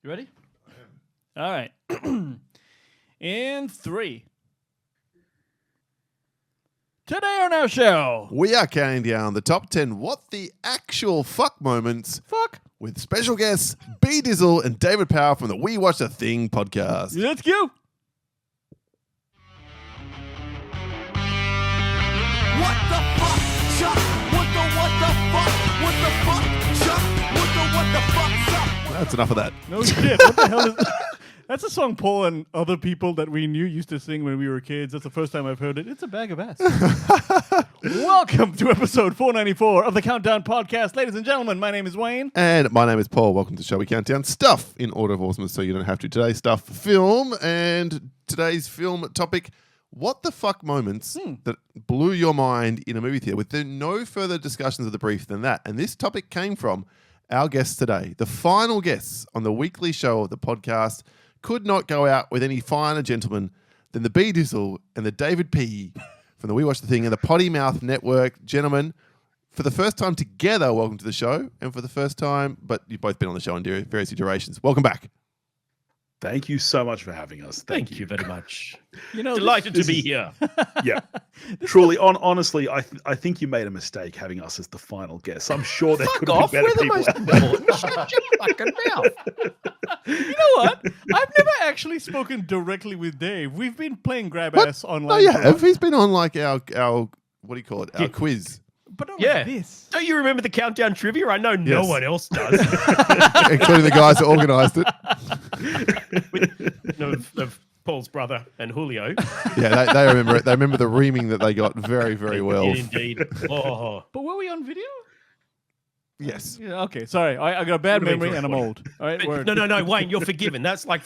You ready? All right. In 3. Today on our show, we are counting down the top 10 what the actual fuck moments with special guests B Dizzle and David Power from the We Watch the Thing podcast. Let's go. What the fuck, Chuck? What the fuck? What the fuck, Chuck? What the fuck's up? That's enough of that. No shit. What the hell is That's a song Paul and other people that we knew used to sing when we were kids. That's the first time I've heard it. It's a bag of ass. Welcome to episode 494 of the Countdown Podcast. Ladies and gentlemen, my name is Wayne. And my name is Paul. Welcome to Shall We Count Down Stuff in order of awesomeness so you don't have to. Today's stuff, film, and today's film topic, what the fuck moments that blew your mind in a movie theater with no further discussions of the brief than that. And this topic came from our guests today. The final guests on the weekly show of the podcast could not go out with any finer gentlemen than the B Dizzle and the David P from the We Watch the Thing and the Potty Mouth Network. Gentlemen, for the first time together, welcome to the show. And for the first time, but you've both been on the show in various iterations. Welcome back. Thank you so much for having us. Thank you very much. You know, Delighted to be here. Yeah, truly. Honestly, I think you made a mistake having us as the final guest. I'm sure there could have been better people. Shut your fucking mouth. You know what? I've never actually spoken directly with Dave. We've been playing grab ass online. Oh, yeah. He's been on like our what do you call it? Our quiz. But not Yeah. like this. Don't you remember the countdown trivia? I know no Yes. one else does. Including the guys that organised it. of Paul's brother and Julio. Yeah, they remember it. They remember the reaming that they got very, very well. Indeed. Oh. But were we on video? Yes. Yeah, okay. Sorry. I got a bad memory and I'm old. All right, word. No, Wayne, you're forgiven. That's like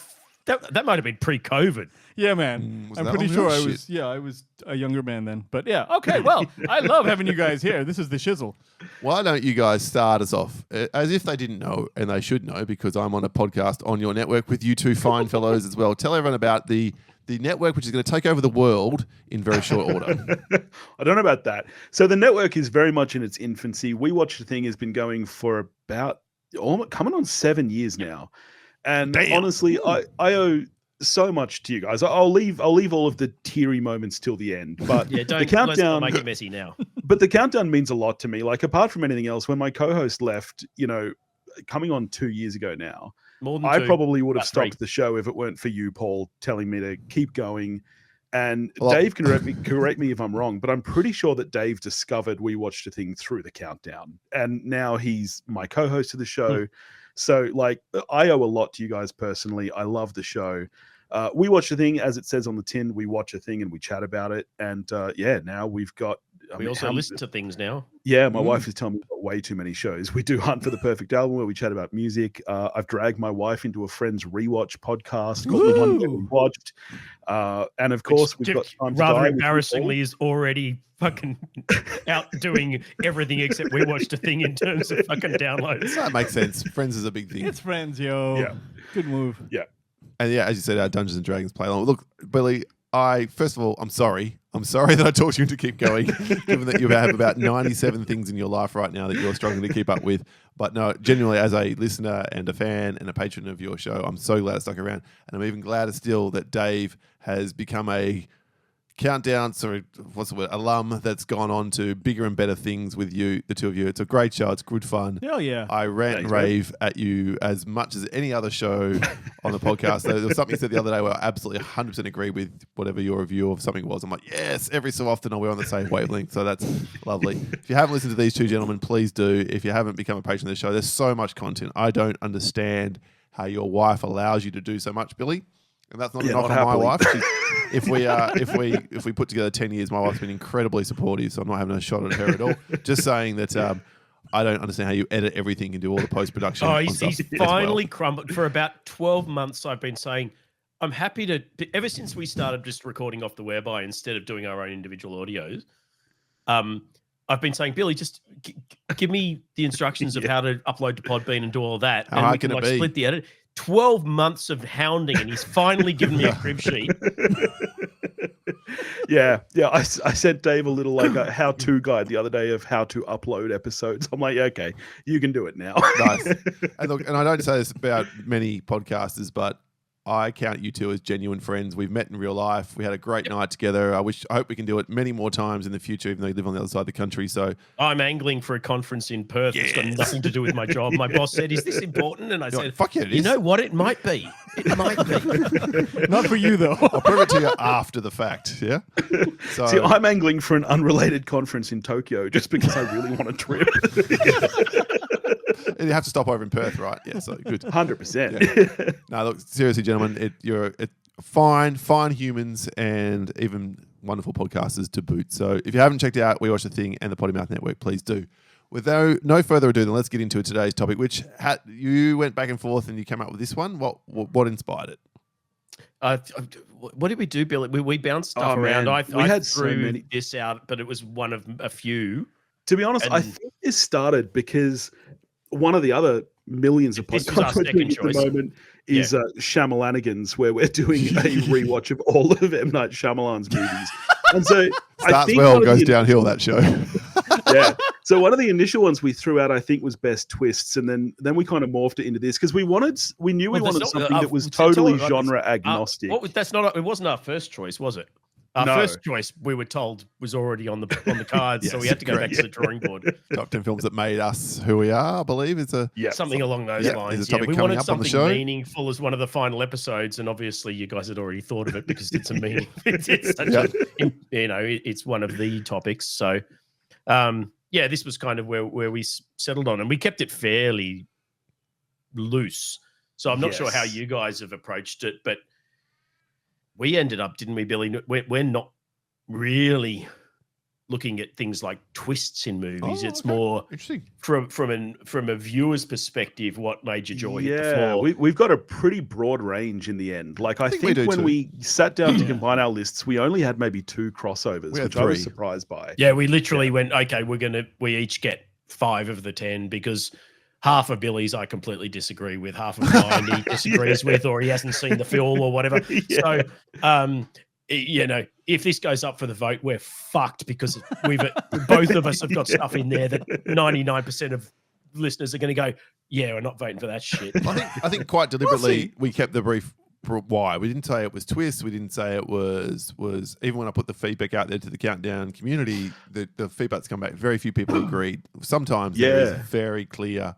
that might have been pre-COVID. Yeah, man. Was I'm that pretty long sure ago? I was. Shit. Yeah, I was a younger man then. But yeah, okay. Well, I love having you guys here. This is the shizzle. Why don't you guys start us off as if they didn't know, and they should know because I'm on a podcast on your network with you two fine fellows as well. Tell everyone about the network which is going to take over the world in very short order. I don't know about that. So the network is very much in its infancy. We Watch the Thing has been going for about coming on 7 years now, and honestly, I owe so much to you guys. I'll leave all of the teary moments till the end. But Yeah, the countdown, let's not make it messy now. but the countdown means a lot to me. Like apart from anything else, when my co-host left, coming on 2 years ago now, More than I two, probably would have about stopped 3. the show if it weren't for you, Paul, telling me to keep going. And Well, Dave can correct me if I'm wrong, but I'm pretty sure that Dave discovered We Watched a Thing through the countdown. And now he's my co-host of the show. So like I owe a lot to you guys personally. I love the show. We Watch a Thing, as it says on the tin, we watch a thing and we chat about it. And now we've got... We also listen to things now. Yeah, my wife is telling me we've got way too many shows. We do Hunt for the Perfect Album where we chat about music. I've dragged my wife into a friend's rewatch podcast called The One That We Watched. And of course, we've got Time to rather Die embarrassingly is already fucking out doing everything except We Watched a Thing in terms of fucking downloads. That makes sense. Friends is a big thing. It's friends, yo. Yeah. Good move. Yeah. And yeah, as you said, our Dungeons and Dragons play along. Look, Billy, first of all, I'm sorry. I'm sorry that I talked you into keep going, given that you have about 97 things in your life right now that you're struggling to keep up with. But no, genuinely, as a listener and a fan and a patron of your show, I'm so glad I stuck around. And I'm even gladder still that Dave has become a alum that's gone on to bigger and better things with you, the two of you. It's a great show. It's good fun. Hell yeah. I rant and rave at you as much as any other show on the podcast. There was something you said the other day where I absolutely 100% agree with whatever your review of something was. I'm like, yes, every so often we're on the same wavelength. So that's lovely. If you haven't listened to these two gentlemen, please do. If you haven't become a patron of the show, there's so much content. I don't understand how your wife allows you to do so much, Billy. And that's not a knock on my wife. If we put together 10 years, my wife's been incredibly supportive, so I'm not having a shot at her at all. Just saying that I don't understand how you edit everything and do all the post-production. Oh, he's finally crumbled. For about 12 months, I've been saying, I'm happy to, ever since we started just recording off the whereby instead of doing our own individual audios, I've been saying, Billy, just give me the instructions of how to upload to Podbean and do all that. How and hard we can can it like be? split the edit. 12 months of hounding, and he's finally given me a crib sheet. Yeah. I sent Dave a little like a how-to guide the other day of how to upload episodes. I'm like, yeah, okay, you can do it now. Nice. And look, and I don't say this about many podcasters, but I count you two as genuine friends. We've met in real life. We had a great night together. I hope we can do it many more times in the future, even though you live on the other side of the country. So I'm angling for a conference in Perth. It's got nothing to do with my job. My boss said, "Is this important?" And I said, fuck yeah, it is. You know what? It might be. It might be. Not for you though. I'll prove it to you after the fact. Yeah. So See, I'm angling for an unrelated conference in Tokyo just because I really want a trip. and you have to stop over in Perth, right? Yeah. So good. 100%. Yeah. No, look, seriously, gentlemen, you're fine humans and even wonderful podcasters to boot. So if you haven't checked out We Watch the Thing and the Potty Mouth Network, please do. Without no further ado, then let's get into today's topic, which you went back and forth and you came up with this one. What inspired it? What did we do, Billy? We bounced stuff around. Man. I had threw so many. this out, but it was one of a few. To be honest, I think this started because one of the other millions of This was our podcasts we're doing second at the choice. moment is Shyamalanigans, where we're doing a rewatch of all of M. Night Shyamalan's movies. And so I Starts think well, one of goes the downhill, that show. yeah. So one of the initial ones we threw out, I think, was Best Twists, and then we kind of morphed it into this because we knew we wanted something that was totally genre agnostic. It wasn't our first choice, was it? Our first choice, we were told, was already on the cards, so we had to go back to the drawing board. Top 10 films that made us who we are, I believe. It's something along those lines. There's a topic We coming wanted up on the something show. meaningful as one of the final episodes, and obviously you guys had already thought of it because it's a meaning. It's such it's one of the topics. So, this was kind of where we settled on, and we kept it fairly loose. So I'm not sure how you guys have approached it, but we ended up, didn't we, Billy? We're not really looking at things like twists in movies. It's more interesting from a viewer's perspective, what made your jaw hit the Yeah, floor. we've got a pretty broad range in the end. Like I think when we sat down to combine our lists, we only had maybe 2 crossovers, which I was surprised by. Yeah, we literally went, okay, we each get 5 of the 10 because half of Billy's I completely disagree with, half of mine he disagrees with, or he hasn't seen the film or whatever. So, if this goes up for the vote, we're fucked because both of us have got stuff in there that 99% of listeners are going to go, yeah, we're not voting for that shit. I think quite deliberately we kept the brief why. We didn't say it was twists. We didn't say it was even when I put the feedback out there to the Countdown community, the feedback's come back. Very few people agreed. Sometimes there is very clear,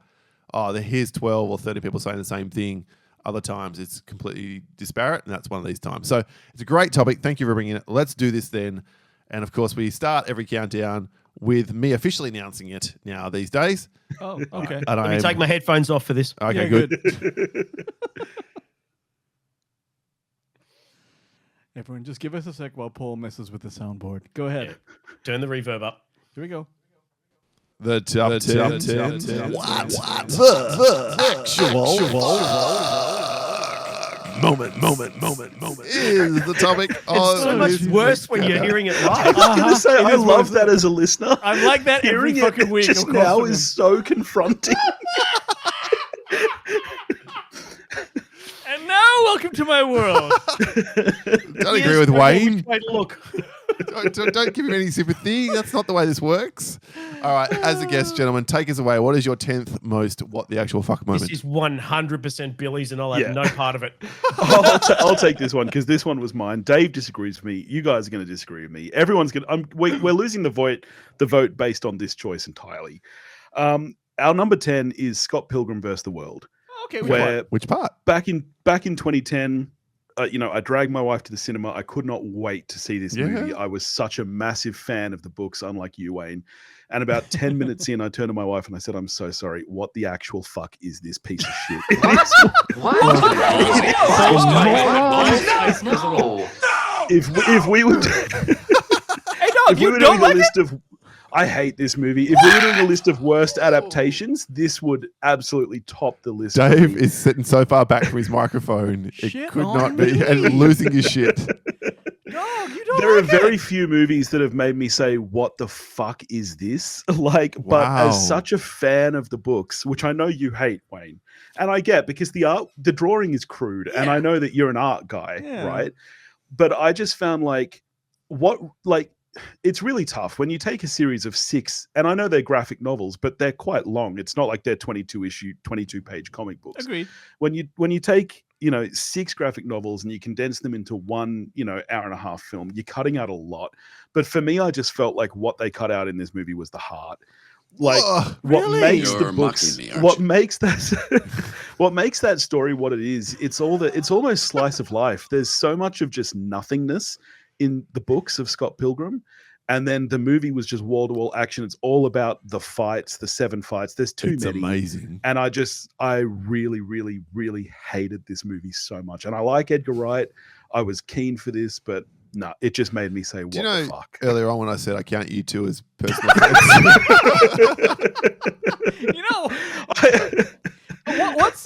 here's 12 or 30 people saying the same thing. Other times it's completely disparate, and that's one of these times. So it's a great topic. Thank you for bringing it. Let's do this then. And of course, we start every countdown with me officially announcing it now these days. Oh, okay. Let me take my headphones off for this. Okay, Yeah, good. Everyone, just give us a sec while Paul messes with the soundboard. Go ahead. Yeah. Turn the reverb up. Here we go. The top 10. Moment is the topic. It's so much worse when you're hearing it live. I was going to say, I love that as a listener. I'm like that every Hearing fucking it week. just now is so confronting. And now, welcome to my world. Don't agree with Wayne. Wait, look. Don't give him any sympathy. That's not the way this works. All right, as a guest, gentlemen, take us away. What is your 10th most what the actual fuck moment? This is 100% Billy's, and I'll have no part of it. I'll take this one because this one was mine. Dave disagrees with me. You guys are going to disagree with me. Everyone's going to. We're losing the vote based on this choice entirely. Our number 10 is Scott Pilgrim versus the World. Okay, which part? Back in 2010. I dragged my wife to the cinema. I could not wait to see this movie. I was such a massive fan of the books, unlike you, Wayne. And about 10 minutes in, I turned to my wife and I said, I'm so sorry. What the actual fuck is this piece of shit? If we were doing a list of... I hate this movie. If we were doing a list of worst adaptations, this would absolutely top the list. Dave is sitting so far back from his microphone. It could not be. And losing his shit. No, you don't. There are very few movies that have made me say, what the fuck is this? But as such a fan of the books, which I know you hate, Wayne, and I get because the drawing is crude, and I know that you're an art guy, right? But I just found it's really tough when you take a series of 6, and I know they're graphic novels, but they're quite long. It's not like they're 22-page comic books. Agreed. When you take 6 graphic novels and you condense them into one hour and a half film, you're cutting out a lot. But for me, I just felt like what they cut out in this movie was the heart. Like what really? makes You're the books, mocking me, aren't what you? makes that, what makes that story what it is. It's almost slice of life. There's so much of just nothingness in the books of Scott Pilgrim, and then the movie was just wall to wall action. It's all about the fights, the 7 fights. There's too It's many. amazing. And I really, really, really hated this movie so much. And I like Edgar Wright. I was keen for this, but no, it just made me say, what the fuck? Earlier on when I said I count you two as personal friends?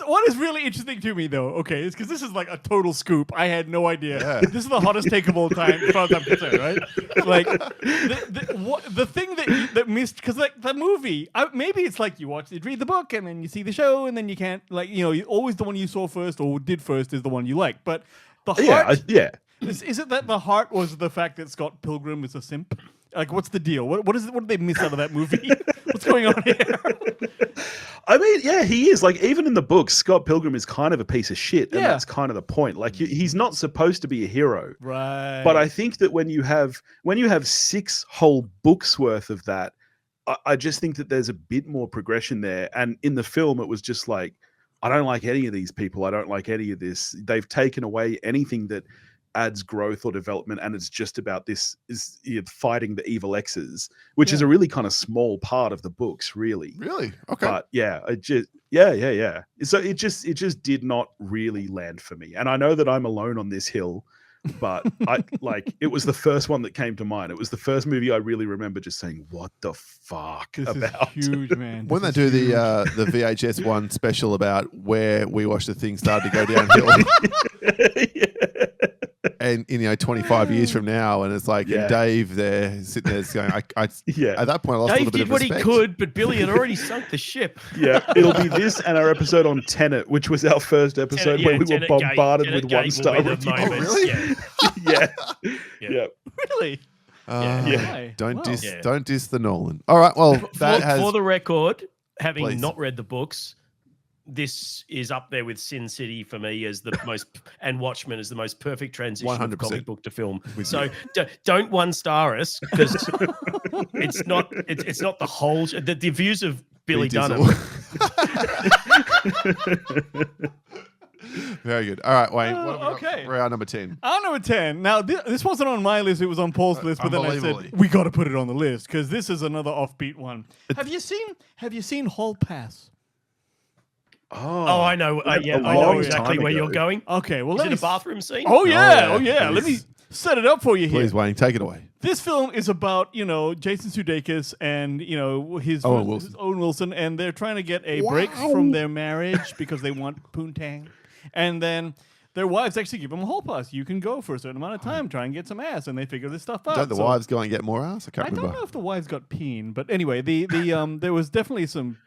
What is really interesting to me though, okay, is because this is like a total scoop. I had no idea. Yeah. This is the hottest take of all time, as far as I'm concerned, right? Like the thing that missed, because like the movie, maybe it's like you read the book and then you see the show and then you can't always the one you saw first or did first is the one you like. But the heart, is it that the heart was the fact that Scott Pilgrim is a simp? Like, what's the deal? What did they miss out of that movie? What's going on here? I mean, yeah, he is. Like, even in the book, Scott Pilgrim is kind of a piece of shit, and that's kind of the point. Like, he's not supposed to be a hero, right? But I think that when you have 6 whole books worth of that, I just think that there's a bit more progression there. And in the film, it was just like, I don't like any of these people. I don't like any of this. They've taken away anything that adds growth or development, and it's just about this is fighting the evil X's, which is a really kind of small part of the books, really. Really? Okay. But so it just did not really land for me. And I know that I'm alone on this hill, but it was the first one that came to mind. It was the first movie I really remember just saying, what the fuck this about? is huge, man. When they This do is the huge. VHS one special about where We Watch the Thing started to go downhill, and 25 years from now, and it's like and Dave there sitting there going, I at that point I lost a Dave little bit did of what he respect. could, but Billy had already sunk the ship. Yeah, it'll be this and our episode on Tenet, which was our first episode where we were bombarded with 1-star reviews. Oh, really? Yeah. Really? Yeah. Don't Wow. diss the Nolan. All right, well For the record, having Please. not read the books, this is up there with Sin City for me as the most, and Watchmen as the most perfect transition 100% of comic book to film. So don't 1-star us, because it's not the whole. The views of Billy Dunham. Very good. All right, Wayne. What have we got okay. for our number 10? Our number 10. Now, this wasn't on my list. It was on Paul's list. But then I Unbelievably. said, we got to put it on the list because this is another offbeat one. Have you seen Hall Pass? Oh, I know. A I know long exactly time where ago. you're going. Okay, well, Is let it me... a bathroom scene? Oh, yeah. yeah. Let me Please. set it up for you here. Please, Wayne, take it away. This film is about, Jason Sudeikis and, his Owen Wilson, and they're trying to get a break from their marriage because they want poontang. And then their wives actually give them a hall pass. You can go for a certain amount of time, try and get some ass, and they figure this stuff out. Don't the wives go and get more ass? I can't I remember. don't know if the wives got peen, but anyway, the there was definitely some,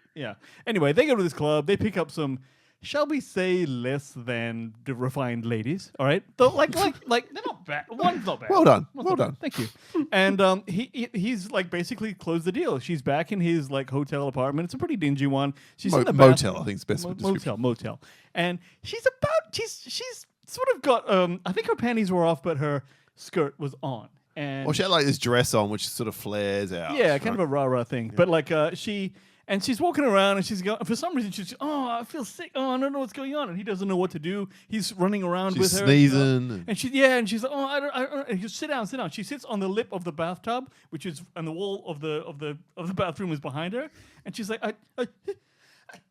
Anyway, they go to this club, they pick up some, shall we say, less than refined ladies. All right, though, like they're not bad. One's not bad. Well done. One's Well not done. bad. Thank you. And he's like basically closed the deal. She's back in his like hotel apartment. It's a pretty dingy one. She's in the motel, I think is best description. motel. And she's sort of got I think her panties were off, but her skirt was on. And Well, she had like this dress on, which sort of flares out. yeah, kind of a rah-rah thing. But like she's walking around and she's going, for some reason she's, I feel sick. Oh, I don't know what's going on. And he doesn't know what to do. He's running around She's with her. sneezing. And she's like, I don't. And he goes, sit down. She sits on the lip of the bathtub, which is on the wall of the bathroom is behind her. And she's like,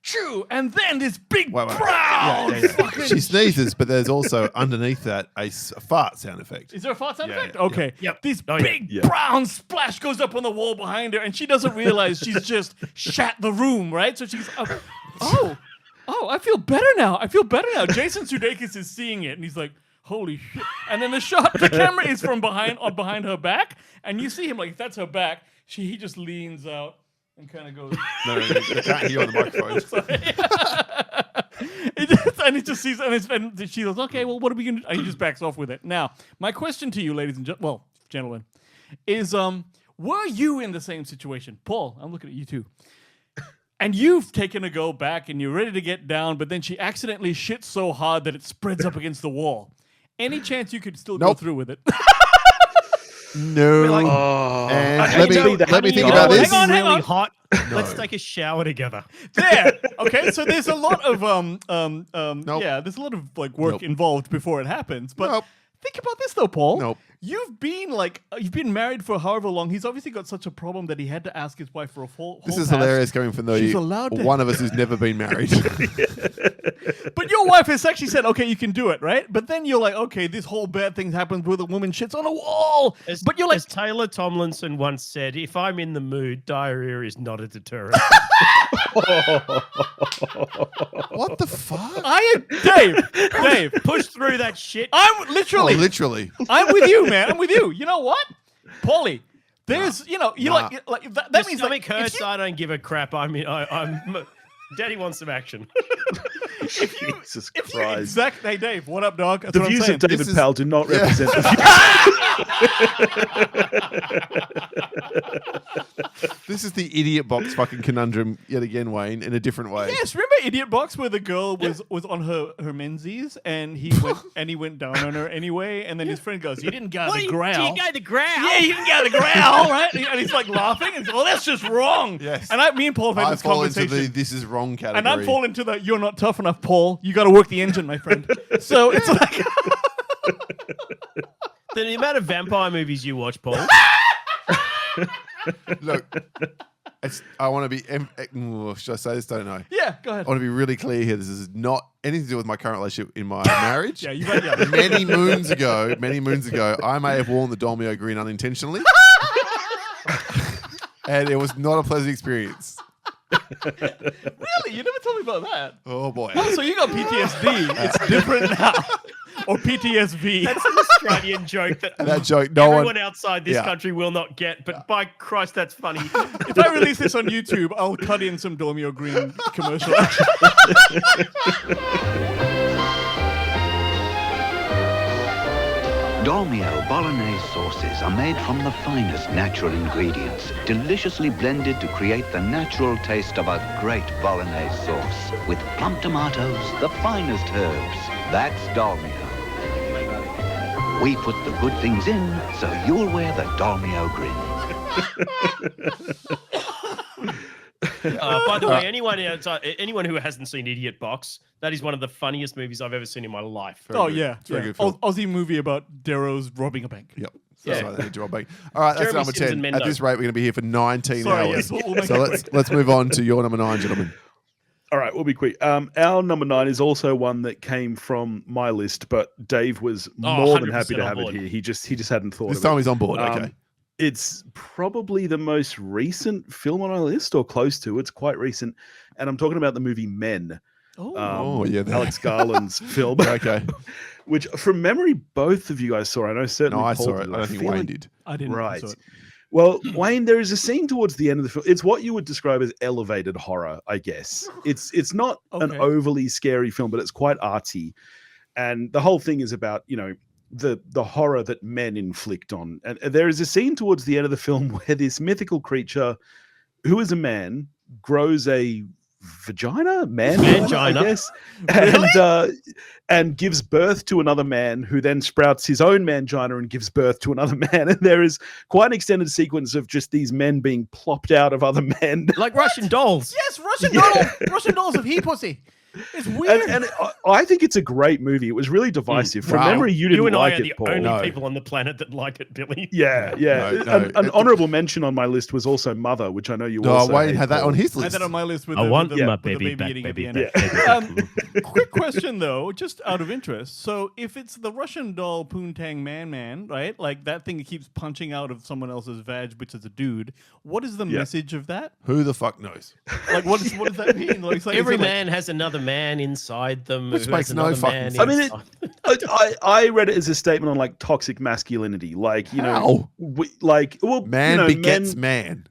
Achoo! And then this big Wait. brown fucking... She sneezes, but there's also underneath that a fart sound effect. Is there a fart sound effect? yeah. Okay. Yep. This Oh, yeah. big brown splash goes up on the wall behind her, and she doesn't realize she's just shat the room, right? So she's, oh, I feel better now. Jason Sudeikis is seeing it, and he's like, holy shit. And then the camera is from behind her back, and you see him like, that's her back. He just leans out and kind of goes... No, they can't hear you on the microphone. And he just sees, and she goes, okay, well, what are we going to do? And he just backs off with it. Now, my question to you, ladies and gentlemen, well, gentlemen, is were you in the same situation? Paul, I'm looking at you too. And you've taken a go back and you're ready to get down, but then she accidentally shits so hard that it spreads up against the wall. Any chance you could still go through with it? No. Oh, And I let hate to be me that let me guy. think about this. Hang on, hang really on. hot. Let's take a shower together. There. Okay, so there's a lot of Nope. yeah, there's a lot of like work Nope. involved before it happens. But Nope. think about this though, Paul. Nope. You've been married for however long. He's obviously got such a problem that he had to ask his wife for a full. This whole is pass. hilarious coming from She's the allowed to- one of us who's never been married. But your wife has actually said, "Okay, you can do it," right? But then you're like, "Okay, this whole bad thing happens where the woman shits on a wall." But you're like, as Taylor Tomlinson once said, if I'm in the mood, diarrhea is not a deterrent. What the fuck? Dave, Push through that shit. I'm literally, Literally. I'm with you, man. I'm with you. You know what, Paulie? There's, you Nah. like that The means stomach like, hurts. I don't give a crap. I'm Daddy wants some action. Jesus if you Christ. exact, hey Dave, what up, dog? That's The what I'm views saying. of David This is- Powell do not Yeah. represent the This is the idiot box fucking conundrum yet again, Wayne, in a different way. Yes, remember Idiot Box where the girl was on her menzies and he went down on her anyway, and then his friend goes, "You didn't go the growl." You go the growl? Yeah, you didn't go the growl, right? And he's like laughing and he's, "Oh, that's just wrong." Yes. And me and Paul have had I this fall into conversation. the this is wrong category. And I'm falling into the "you're not tough enough, Paul. You got to work the engine, my friend." So it's like, The amount of vampire movies you watch, Paul. Look, I want to be. Should I say this? Don't know. yeah, go ahead. I want to be really clear here. This is not anything to do with my current relationship in my marriage. Yeah, you right. Yeah. Many moons ago, I may have worn the Dolmio green unintentionally, and it was not a pleasant experience. Really, you never told me about that. Oh boy. Oh, so you got PTSD. It's different now, or PTSV. That's an Australian joke that That joke, no everyone one. outside this Yeah. country will not get. But by Christ, that's funny. If I release this on YouTube, I'll cut in some Dolmio Green commercial. Dolmio Bolognese sauces are made from the finest natural ingredients, deliciously blended to create the natural taste of a great Bolognese sauce. With plump tomatoes, the finest herbs. That's Dolmio. We put the good things in, so you'll wear the Dolmio grin. By the way, anyone who hasn't seen Idiot Box, that is one of the funniest movies I've ever seen in my life. Oh yeah, It's a very yeah. good film. Aussie movie about Darrow's robbing a bank. Yep. Yeah. That's right, they need to rob bank. All right, that's Jeremy number Sims 10. and At Mendo. this rate, we're going to be here for 19 Sorry, hours. yes, we'll make So it let's move on to your number 9, gentlemen. All right, we'll be quick. Our number 9 is also one that came from my list, but Dave was more than happy 100% to on have board. it here. He just hadn't thought This of time it. he's on board. Okay. It's probably the most recent film on our list, or close to. It's quite recent, and I'm talking about the movie Men. Oh, yeah, there. Alex Garland's film. Okay. Which, from memory, both of you guys saw. I know certainly. No, I Paul saw it. did. I don't think feel Wayne like- did. I didn't. Right. So Well, Wayne, there is a scene towards the end of the film. It's what you would describe as elevated horror, I guess. It's not an Okay. overly scary film, but it's quite artsy. And the whole thing is about, the horror that men inflict on. And there is a scene towards the end of the film where this mythical creature, who is a man, grows a Mangina. I guess, and gives birth to another man, who then sprouts his own mangina and gives birth to another man. And there is quite an extended sequence of just these men being plopped out of other men. Like Russian dolls. yes, Russian dolls of he pussy. It's weird. And I think it's a great movie. It was really divisive. From Wow. memory, you didn't You and like I are the it, Paul. only No. people on the planet that like it, Billy. Yeah. No, An honorable mention on my list was also Mother, which I know you No, also Wayne hate, had that Paul. on his I had list. that on my list with I the, want with the, my with the baby back, eating at baby the end. back. Quick question though, just out of interest. So if it's the Russian doll Poontang Man, right? Like that thing that keeps punching out of someone else's vag, which is a dude. What is the message of that? Who the fuck knows? Like what does that mean? Like, it's like, Every is it like- man has another man inside them. Which who makes has no another fucking man sense. I mean, inside. I read it as a statement on like toxic masculinity, like How? Man begets man.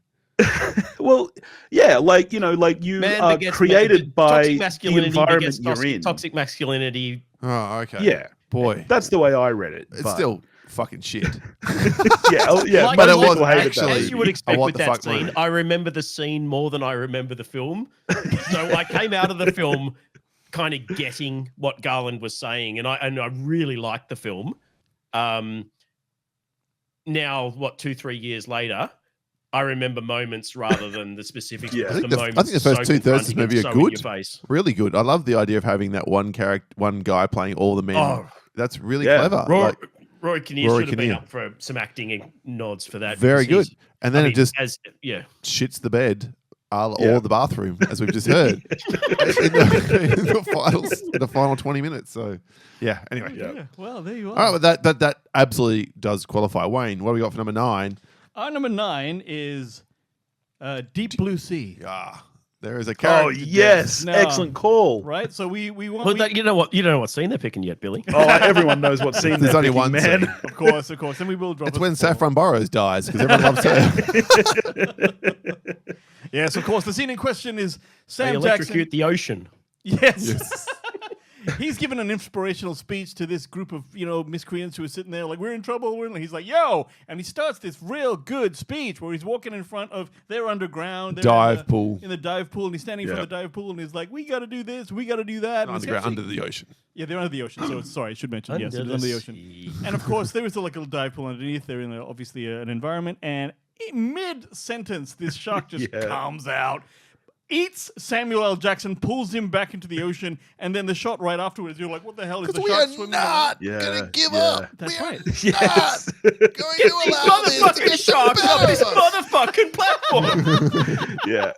Well, yeah, like like you Man are begets created man. by Toxic the masculinity environment begets you're in. toxic masculinity. Oh, okay. Yeah, Boy. that's the way I read it. It's but- still fucking shit. Yeah, Like, but it like, was as actually you would a expect what with the that fuck scene. moment. I remember the scene more than I remember the film. So I came out of the film kind of getting what Garland was saying, and I really liked the film. Now, 2-3 years later, I remember moments rather than the specifics. Yeah. because I think the the moments first are so 2/3 of this confronting movie and are so in good. your face. Really good. I love the idea of having that one guy playing all the men. Oh. That's really Yeah. clever. Roy Kinnear Roy should have been Kinnear. up for some acting nods for that. Very because good. And then it just yeah. shits the bed all Yeah. the bathroom, as we've just heard, in the final 20 minutes. So, yeah, anyway. Yeah. Well, there you are. All right, but that absolutely does qualify. Wayne, what do we got for number 9? Our number 9 is Deep Blue Sea. Ah, there is a Oh character. yes, No. excellent call. Right? So we want... Well, you know what scene they're picking yet, Billy? Oh, everyone knows what scene There's they're only picking, one man. scene. Of course. And we will drop It's a when spoiler. Saffron Burrows dies because everyone loves her. Yes, of course. The scene in question is They Sam electrocute Jackson. the ocean. Yes. He's given an inspirational speech to this group of, miscreants who are sitting there like, we're in trouble. He's like, yo. And he starts this real good speech where he's walking in front of their underground. They're Dive pool. In the dive pool. And he's standing in front of the dive pool. And he's like, we got to do this. We got to do that. And it's Underground, actually- under the ocean. Yeah, they're under the ocean. So, sorry, I should mention. Yes, Under it is under the the ocean. sea. And of course, there is like a little dive pool underneath. They're in obviously an environment. And in mid-sentence, this shark just comes out, eats Samuel L. Jackson, pulls him back into the ocean, and then the shot right afterwards, you're like, what the hell is the Because we shark are swimming? not Yeah, going to give yeah. up. That's we are right. Yes. not going to allow this to Motherfucking get sharks the off this better of us. motherfucking platform. Yeah.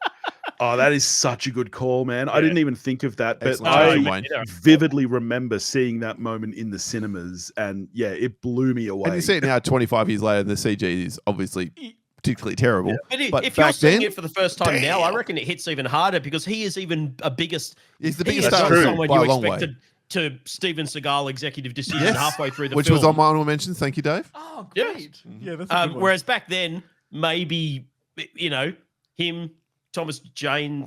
Oh, that is such a good call, man. I didn't even think of that, but Excellent I choice, Wayne. vividly remember seeing that moment in the cinemas, and yeah, it blew me away. And you see it now 25 years later, and the CG is obviously particularly terrible. But if you're seeing it for the first time now, I reckon it hits even harder because he is even He's the he biggest is star true. someone by you a long way. expected to Steven Seagal executive decision halfway through the Which film. was on my honorable mentions. Thank you, Dave. Oh, Yes. great. Yeah, that's a good one. Whereas back then, maybe, him, Thomas Jane,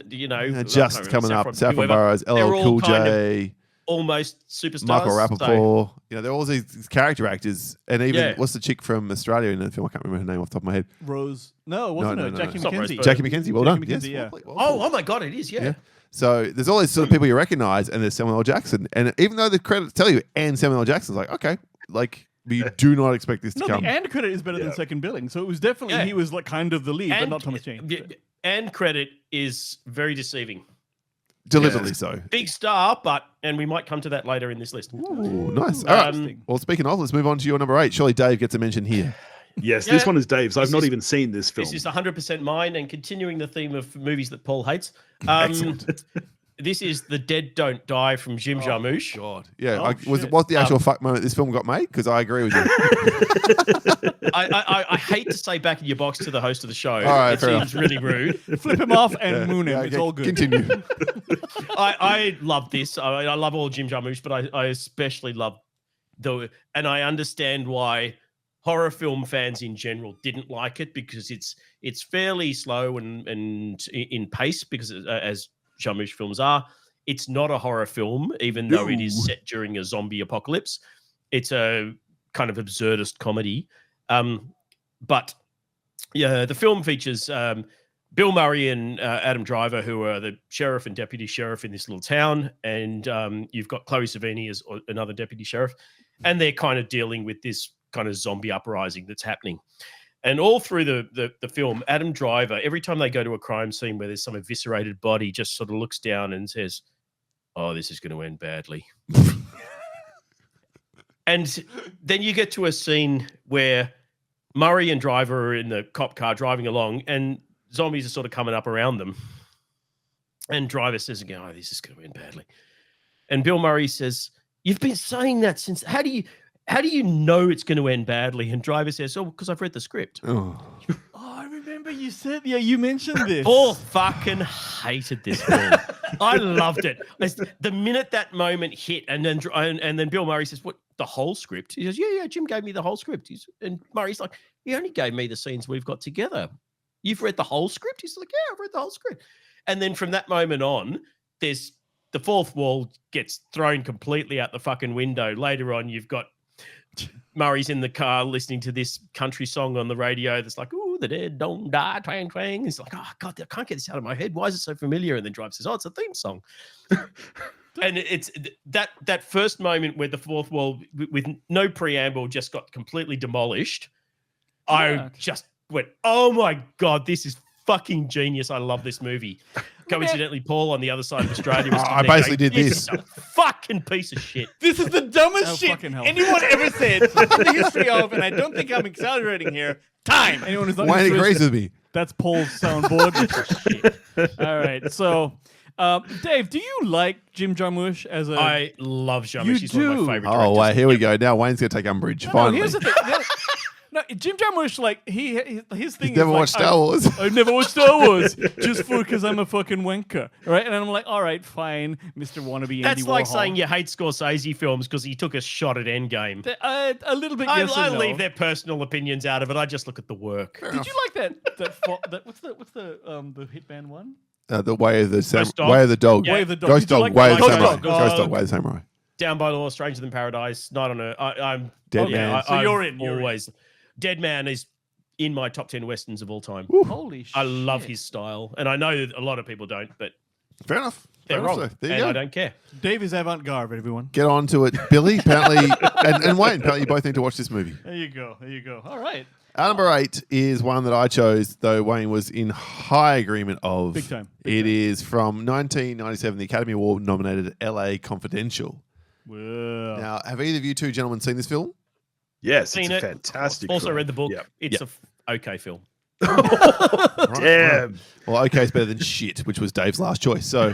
Just coming up, Saffron Burrows, They're LL all Cool kind of J, almost superstars. Michael so- Rappaport. They're all these character actors. And even, Yeah. what's the chick from Australia in the film? I can't remember her name off the top of my head. Rose. No, it wasn't No, her. no, Jackie It's not Rose McKenzie. Byrne. Jackie McKenzie. Well Jackie done. McKenzie, Yes. yeah. Well played. Oh my God, it is, yeah. Yeah. So there's all these sort of people you recognize, and there's Samuel L. Jackson. And even though the credits tell you, and Samuel L. Jackson's like, okay, you do not expect this to No, come. the and credit is better than second billing. So it was definitely, he was like kind of the lead, but not Thomas Jane. And credit is very deceiving. Deliberately so. Big star, and we might come to that later in this list. Ooh, nice. All right. Well, speaking of, let's move on to your number 8. Surely Dave gets a mention here. Yes, Yeah. this one is Dave's. I've This not is- even seen this film. This is 100% mine, and continuing the theme of movies that Paul hates. This is The Dead Don't Die from Jim Jarmusch. God. Yeah. Oh, was shit. the actual fuck moment this film got made? Because I agree with you. I hate to say back in your box to the host of the show. right, It fair seems really rude. Flip him off and moon him. Yeah, It's okay, all good. Continue. I love this. I love all Jim Jarmusch, but I especially love and I understand why horror film fans in general didn't like it, because it's fairly slow and in pace, because as Jarmusch films are, it's not a horror film, even though it is set during a zombie apocalypse. It's a kind of absurdist comedy. But yeah, the film features Bill Murray and Adam Driver, who are the sheriff and deputy sheriff in this little town. And you've got Chloe Sevigny as another deputy sheriff. And they're kind of dealing with this kind of zombie uprising that's happening. And all through the film, Adam Driver, every time they go to a crime scene where there's some eviscerated body, just sort of looks down and says, oh, this is going to end badly. And then you get to a scene where Murray and Driver are in the cop car driving along, and zombies are sort of coming up around them. And Driver says again, oh, this is going to end badly. And Bill Murray says, you've been saying that since, how do you know it's going to end badly? And Driver says, oh, because I've read the script. Oh. Oh, I remember you said, you mentioned this. Paul fucking hated this film. I loved it. The minute that moment hit, and then Bill Murray says, what, the whole script? He goes, yeah, Jim gave me the whole script. And Murray's like, he only gave me the scenes we've got together. You've read the whole script? He's like, yeah, I've read the whole script. And then from that moment on, there's the fourth wall gets thrown completely out the fucking window. Later on, you've got Murray's in the car listening to this country song on the radio that's like, "Ooh, the dead don't die, twang twang." He's like, "Oh God, I can't get this out of my head. Why is it so familiar?" And then Drive says, "Oh, it's a theme song." And it's that first moment where the fourth wall, with no preamble, just got completely demolished. I just went, "Oh my God, this is fucking genius. I love this movie." Coincidentally, Paul on the other side of Australia was I basically did this. Is a fucking piece of shit. This is the dumbest shit fucking hell. anyone ever said in the history of, and I don't think I'm exaggerating here. Time. Anyone who's not Wayne used to agrees it, with me. That's Paul's soundboard. All right, so Dave, do you like Jim Jarmusch as a? I love Jarmusch. You He's one of do? my favorite Oh, directors. wait, here we go. Now Wayne's going to take umbrage. No, Finally. here's the thing. No, Jim Jarmusch, like his thing. He's never is watched like, Star Wars. I've never watched Star Wars just because I'm a fucking wanker, right? And I'm like, all right, fine, Mr. Wannabe. That's Andy like Warhol. saying you hate Scorsese films because he took a shot at Endgame. A little bit. I Yes and no. leave their personal opinions out of it. I just look at the work. Did you like that what's the Hitman one? The way of the Dog? way of the dog. Yeah. Way of the Dog. Ghost Did you dog. like Way that? of the Ghost samurai. Dog. Ghost dog. Way of the samurai. Down by Law, Stranger Than Paradise, Night on Earth. I'm Dead yeah, Man. So you're in. Always. Dead Man is in my top 10 westerns of all time. Holy shit! I love his style, and I know that a lot of people don't, but Fair enough. they're Fair enough, wrong, so there you and go. I don't care. Dave is avant-garde, everyone. Get on to it, Billy. Apparently, and Wayne. Apparently, you both need to watch this movie. There you go. There you go. All right. Our number 8 is one that I chose, though Wayne was in high agreement of. Big time. It is from 1997, the Academy Award nominated L.A. Confidential. Whoa. Now, have either of you two gentlemen seen this film? Yes, Seen it's a it. fantastic. Also film. read the book. Yep. It's a okay film. Right, Damn. right. Well, okay, it's better than shit, which was Dave's last choice. So,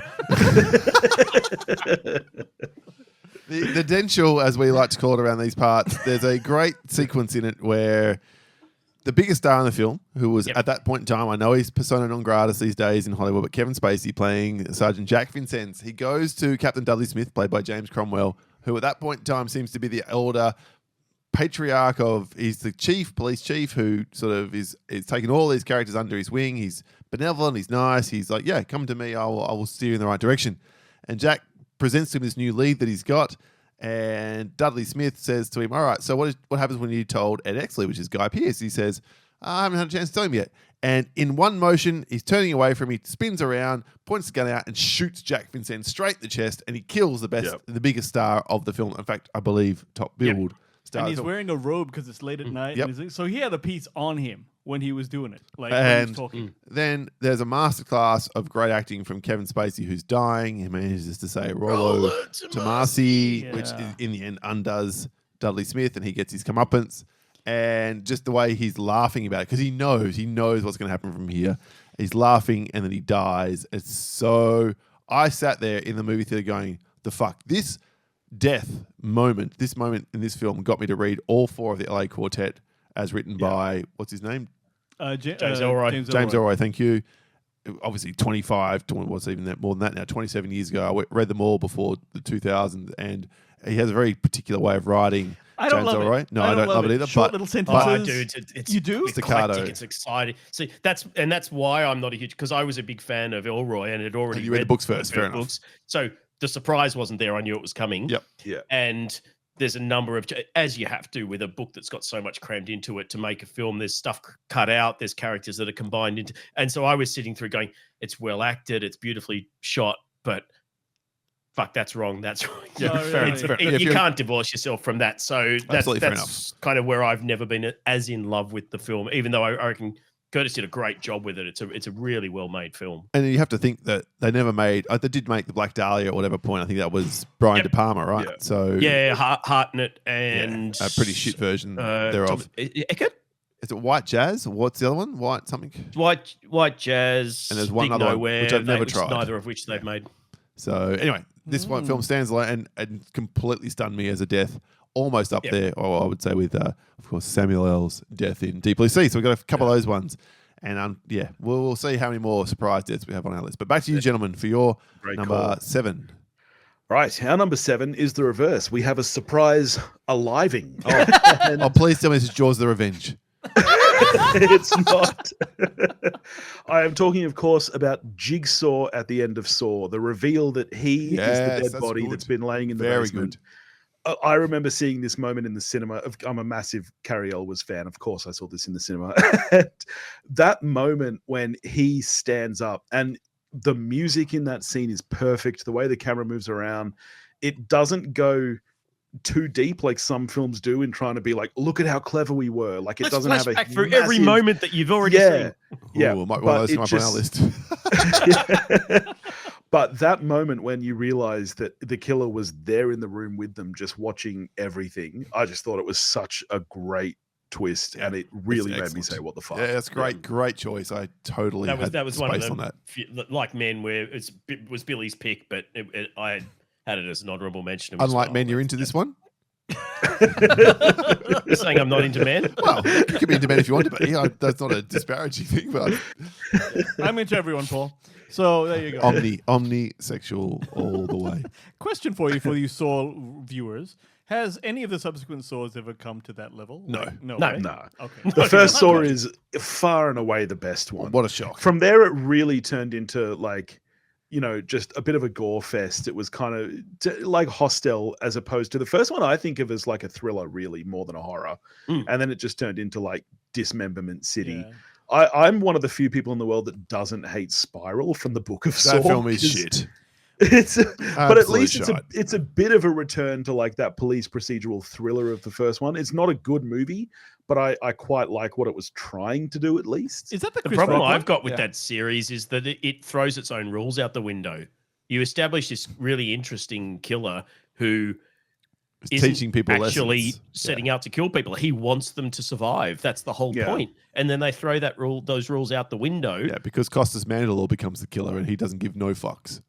the dential, as we like to call it around these parts, there's a great sequence in it where the biggest star in the film, who was at that point in time, I know he's persona non gratis these days in Hollywood, but Kevin Spacey playing Sergeant Jack Vincennes, he goes to Captain Dudley Smith, played by James Cromwell, who at that point in time seems to be the elder patriarch of, he's the police chief, who sort of is taking all these characters under his wing. He's benevolent, he's nice, he's like, yeah, come to me, I will steer you in the right direction. And Jack presents to him this new lead that he's got, and Dudley Smith says to him, all right, so what happens when you told Ed Exley, which is Guy Pearce? He says, I haven't had a chance to tell him yet. And in one motion, he's turning away from him, he spins around, points the gun out, and shoots Jack Vincennes straight in the chest, and he kills the biggest star of the film. In fact, I believe top billed star. And he's of the film. wearing a robe because it's late at night. Yep. And so he had a piece on him when he was doing it. Like when he And was talking. then there's a masterclass of great acting from Kevin Spacey, who's dying. He manages to say Rollo Tomasi, Yeah. which in the end undoes Dudley Smith, and he gets his comeuppance. And just the way he's laughing about it, because he knows what's going to happen from here. He's laughing, and then he dies. It's so... I sat there in the movie theater going, the fuck? This moment in this film got me to read all 4 of the LA Quartet as written by, what's his name? James Ellroy. James Ellroy, thank you. Obviously, 27 years ago. I read them all before the 2000s, and he has a very particular way of writing. I don't James love Ellroy. it. No, I don't love it either. Short But little sentences. Oh, dude, it's You do? Staccato. eclectic, it's exciting. See, that's why I'm not a huge, because I was a big fan of Ellroy and had already And you read the books first, fair enough. books. So the surprise wasn't there. I knew it was coming. Yep. Yeah. And there's a number of, as you have to with a book that's got so much crammed into it to make a film, there's stuff cut out, there's characters that are combined into, and so I was sitting through going, it's well acted, it's beautifully shot, but fuck, that's wrong. That's wrong. Yeah, No, fair really. enough. You can't divorce yourself from that. So Absolutely fair that's kind of where I've never been as in love with the film, even though I reckon Curtis did a great job with it. It's a really well made film. And you have to think that they never made. They did make the Black Dahlia at whatever point. I think that was Brian De Palma, right? Yeah. So Yeah, Hartnett and a pretty shit version thereof. Eckert? Is it White Jazz? What's the other one? White something. White Jazz. And there's one Big other one, Nowhere, which I've never which tried. Neither of which they've made. So anyway, this one film stands alone and completely stunned me as a death. Almost up there, or I would say with, of course, Samuel L's death in Deep Blue Sea. So we've got a couple of those ones. And we'll see how many more surprise deaths we have on our list. But back to you, gentlemen, for your Great number call. 7. Right, our number 7 is the reverse. We have a surprise aliving. Oh, please tell me this is Jaws the Revenge. It's not. I am talking, of course, about Jigsaw at the end of Saw, the reveal that he is the Yes, dead that's body good. that's been laying in the Very basement. good. I remember seeing this moment in the cinema. I'm a massive Cary Elwes fan. Of course, I saw this in the cinema. And that moment when he stands up, and the music in that scene is perfect. The way the camera moves around, it doesn't go too deep like some films do in trying to be like, look at how clever we were. Like, it doesn't have a back through every moment that you've already seen. Yeah, Ooh, might but well, it might be on our list. But that moment when you realize that the killer was there in the room with them, just watching everything, I just thought it was such a great twist, and it really made me say, "What the fuck?" Yeah, that's great. Great choice. I totally that was one of space them. on that. Like Men, where it was Billy's pick, but I had it as an honorable mention. Unlike Men, you're into this one? You're saying I'm not into Men? Well, you can be into Men if you want to be. That's not a disparaging thing, but I'm into everyone, Paul. So there you go. omnisexual all the way. Question for you Saw viewers. Has any of the subsequent Saws ever come to that level? No. No. right? No. Okay. The first Saw is far and away the best one. What a shock. From there, it really turned into like, just a bit of a gore fest. It was kind of like Hostel, as opposed to the first one I think of as like a thriller, really, more than a horror. And then it just turned into like Dismemberment City. Yeah. I'm one of the few people in the world that doesn't hate Spiral from the Book of Saw. That film is shit. But at least shite. it's a bit of a return to like that police procedural thriller of the first one. It's not a good movie, but I quite like what it was trying to do, at least. Is that the The Chris problem Rock I've one? got with that series is that it throws its own rules out the window. You establish this really interesting killer who isn't Teaching people actually lessons. setting out to kill people. He wants them to survive. That's the whole point. And then they throw those rules out the window. Yeah, because Costas Mandylor becomes the killer and he doesn't give no fucks.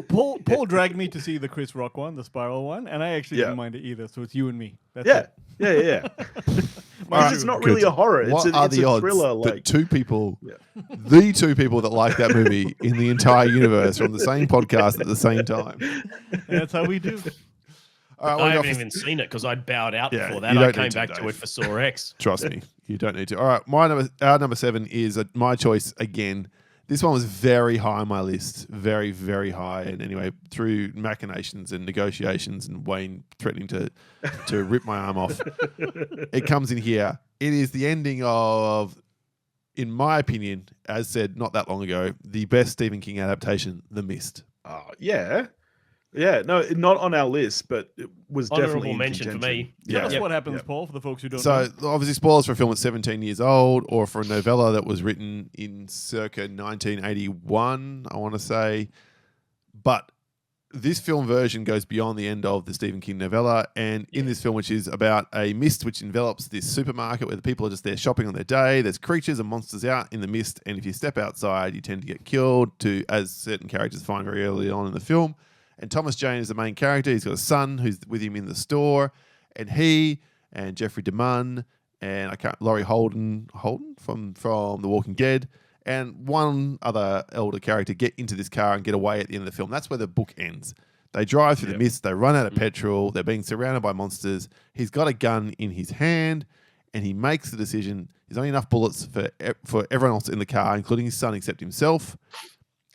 Paul dragged me to see the Chris Rock one, the Spiral one, and I actually didn't mind it either. So it's you and me. That's it. Yeah. Because it's not really a horror. It's What a are the odds thriller. that Like, two people, the two people that like that movie in the entire universe are on the same podcast at the same time? That's how we do. All right, I haven't even seen it because I'd bowed out Yeah, before you that. I don't came need to, back to Dave. it for Saw X. Trust me, you don't need to. All right, our number 7 is my choice again. This one was very high on my list, very, very high. And anyway, through machinations and negotiations and Wayne threatening to rip my arm off, it comes in here. It is the ending of, in my opinion, as said not that long ago, the best Stephen King adaptation, The Mist. yeah. No, not on our list, but it was Honorable definitely in mention for contention. me. Tell us Yeah. what happens, Paul, for the folks who don't So know. obviously spoilers for a film that's 17 years old or for a novella that was written in circa 1981, I want to say. But this film version goes beyond the end of the Stephen King novella. And in this film, which is about a mist which envelops this supermarket where the people are just there shopping on their day, there's creatures and monsters out in the mist. And if you step outside, you tend to get killed, as certain characters find very early on in the film. And Thomas Jane is the main character. He's got a son who's with him in the store. And he and Jeffrey DeMunn and Laurie Holden from The Walking Dead and one other elder character get into this car and get away at the end of the film. That's where the book ends. They drive through the mist. They run out of petrol. They're being surrounded by monsters. He's got a gun in his hand and he makes the decision. There's only enough bullets for everyone else in the car, including his son, except himself.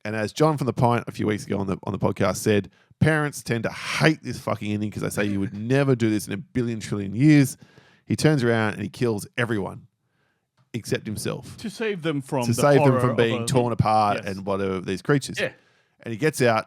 And as John from The Pint a few weeks ago on the podcast said, parents tend to hate this fucking ending because they say you would never do this in a billion trillion years. He turns around and he kills everyone except himself To save them from being torn apart and whatever these creatures. Yeah. And he gets out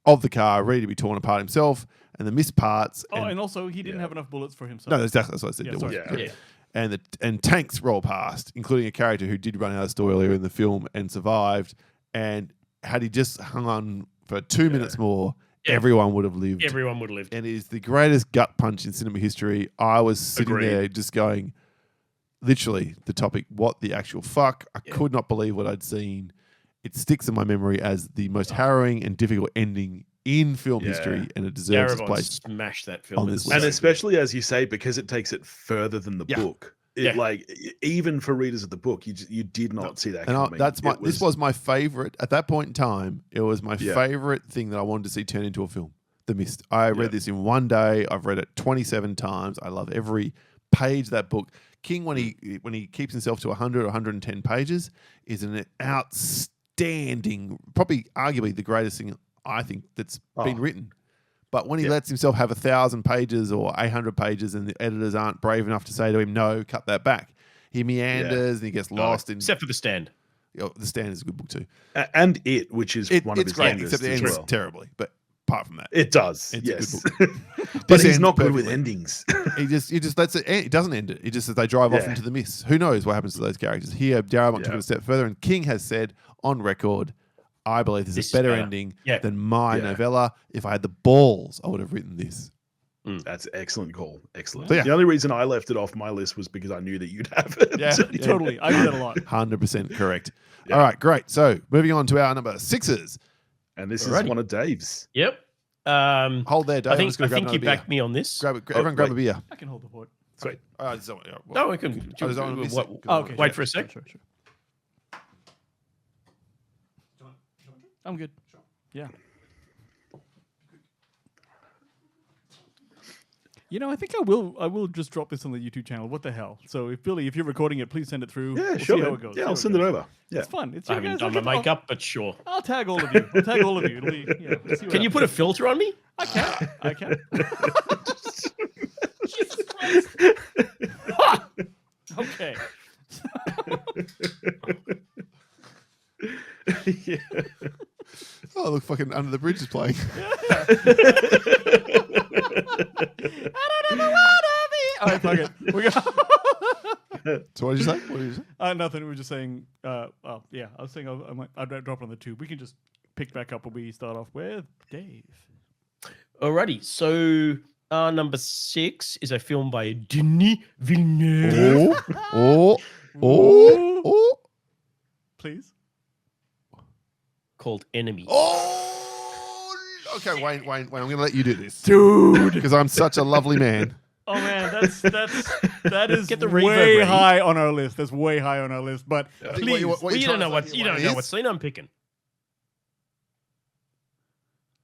of the car ready to be torn apart himself, and the mist parts. Oh, and also he didn't have enough bullets for himself. No, that's what I said. Yeah, There sorry. was- Yeah. And tanks roll past, including a character who did run out of store earlier in the film and survived. And had he just hung on for 2 minutes more, everyone would have lived. Everyone would have lived. And it is the greatest gut punch in cinema history. I was sitting Agreed. there just going, literally, the topic, what the actual fuck? I could not believe what I'd seen. It sticks in my memory as the most harrowing and difficult ending in film history, and it deserves its Darabont place. smashed that film. on It this was list. And so especially, as you say, because it takes it further than the Yeah. book. Like, even for readers of the book, you did not see that And coming. this was my favorite at that point in time. It was my Yeah. favorite thing that I wanted to see turn into a film. The Mist. I read this in one day. I've read it 27 times. I love every page of that book. King, when he keeps himself to 100 or 110 pages, is an outstanding, probably arguably the greatest thing I think that's been written. But when he lets himself have 1,000 pages or 800 pages and the editors aren't brave enough to say to him, no, cut that back, he meanders and he gets lost. Except for The Stand. The Stand is a good book too. And which is one of his great, longest except it as ends well. terribly. But apart from that, It does, it's yes. a good book. But This he's ends not good with perfectly. endings. He just lets it end. He doesn't end it. He just says they drive off into the mist. Who knows what happens to those characters? Here, Darabont took it a step further, and King has said on record, I believe this is a better ending than my novella. If I had the balls, I would have written this. That's an excellent call. Excellent. So, yeah. The only reason I left it off my list was because I knew that you'd have it. Yeah, Totally. I do that a lot. 100% correct. All right, great. So moving on to our number 6s. And this is one of Dave's. Yep. Hold there, Dave. I I'm think just gonna grab you another beer. backed me on this. Everyone grab a beer. I can hold the fort. Sweet. No, we can. Okay. Wait for a sec. Sure. I'm good. Yeah. You know, I think I will just drop this on the YouTube channel. What the hell? So if you're recording it, please send it through. Yeah, We'll sure. See how it goes. Yeah, I'll send it over. Yeah. It's fun. It's I you haven't guys. done my makeup, but sure. I'll tag all of you. It'll be, we'll see what Can you put a happens. filter on me? I can. Jesus Christ. Okay. Oh, look, fucking Under the Bridge is playing. All right, fuck it. We got. So what did you say? What did you say? Nothing. We were just saying. Yeah, I was saying I'd drop it on the tube. We can just pick back up when we start off with Dave. Alrighty. So number 6 is a film by Denis Villeneuve Oh. Please. called Enemy. Oh. Okay, Wayne. I'm going to let you do this, Dude. because I'm such a lovely man. Oh man, that is Get the way reverb ready. high on our list. That's way high on our list. But please, You don't know what scene I'm picking.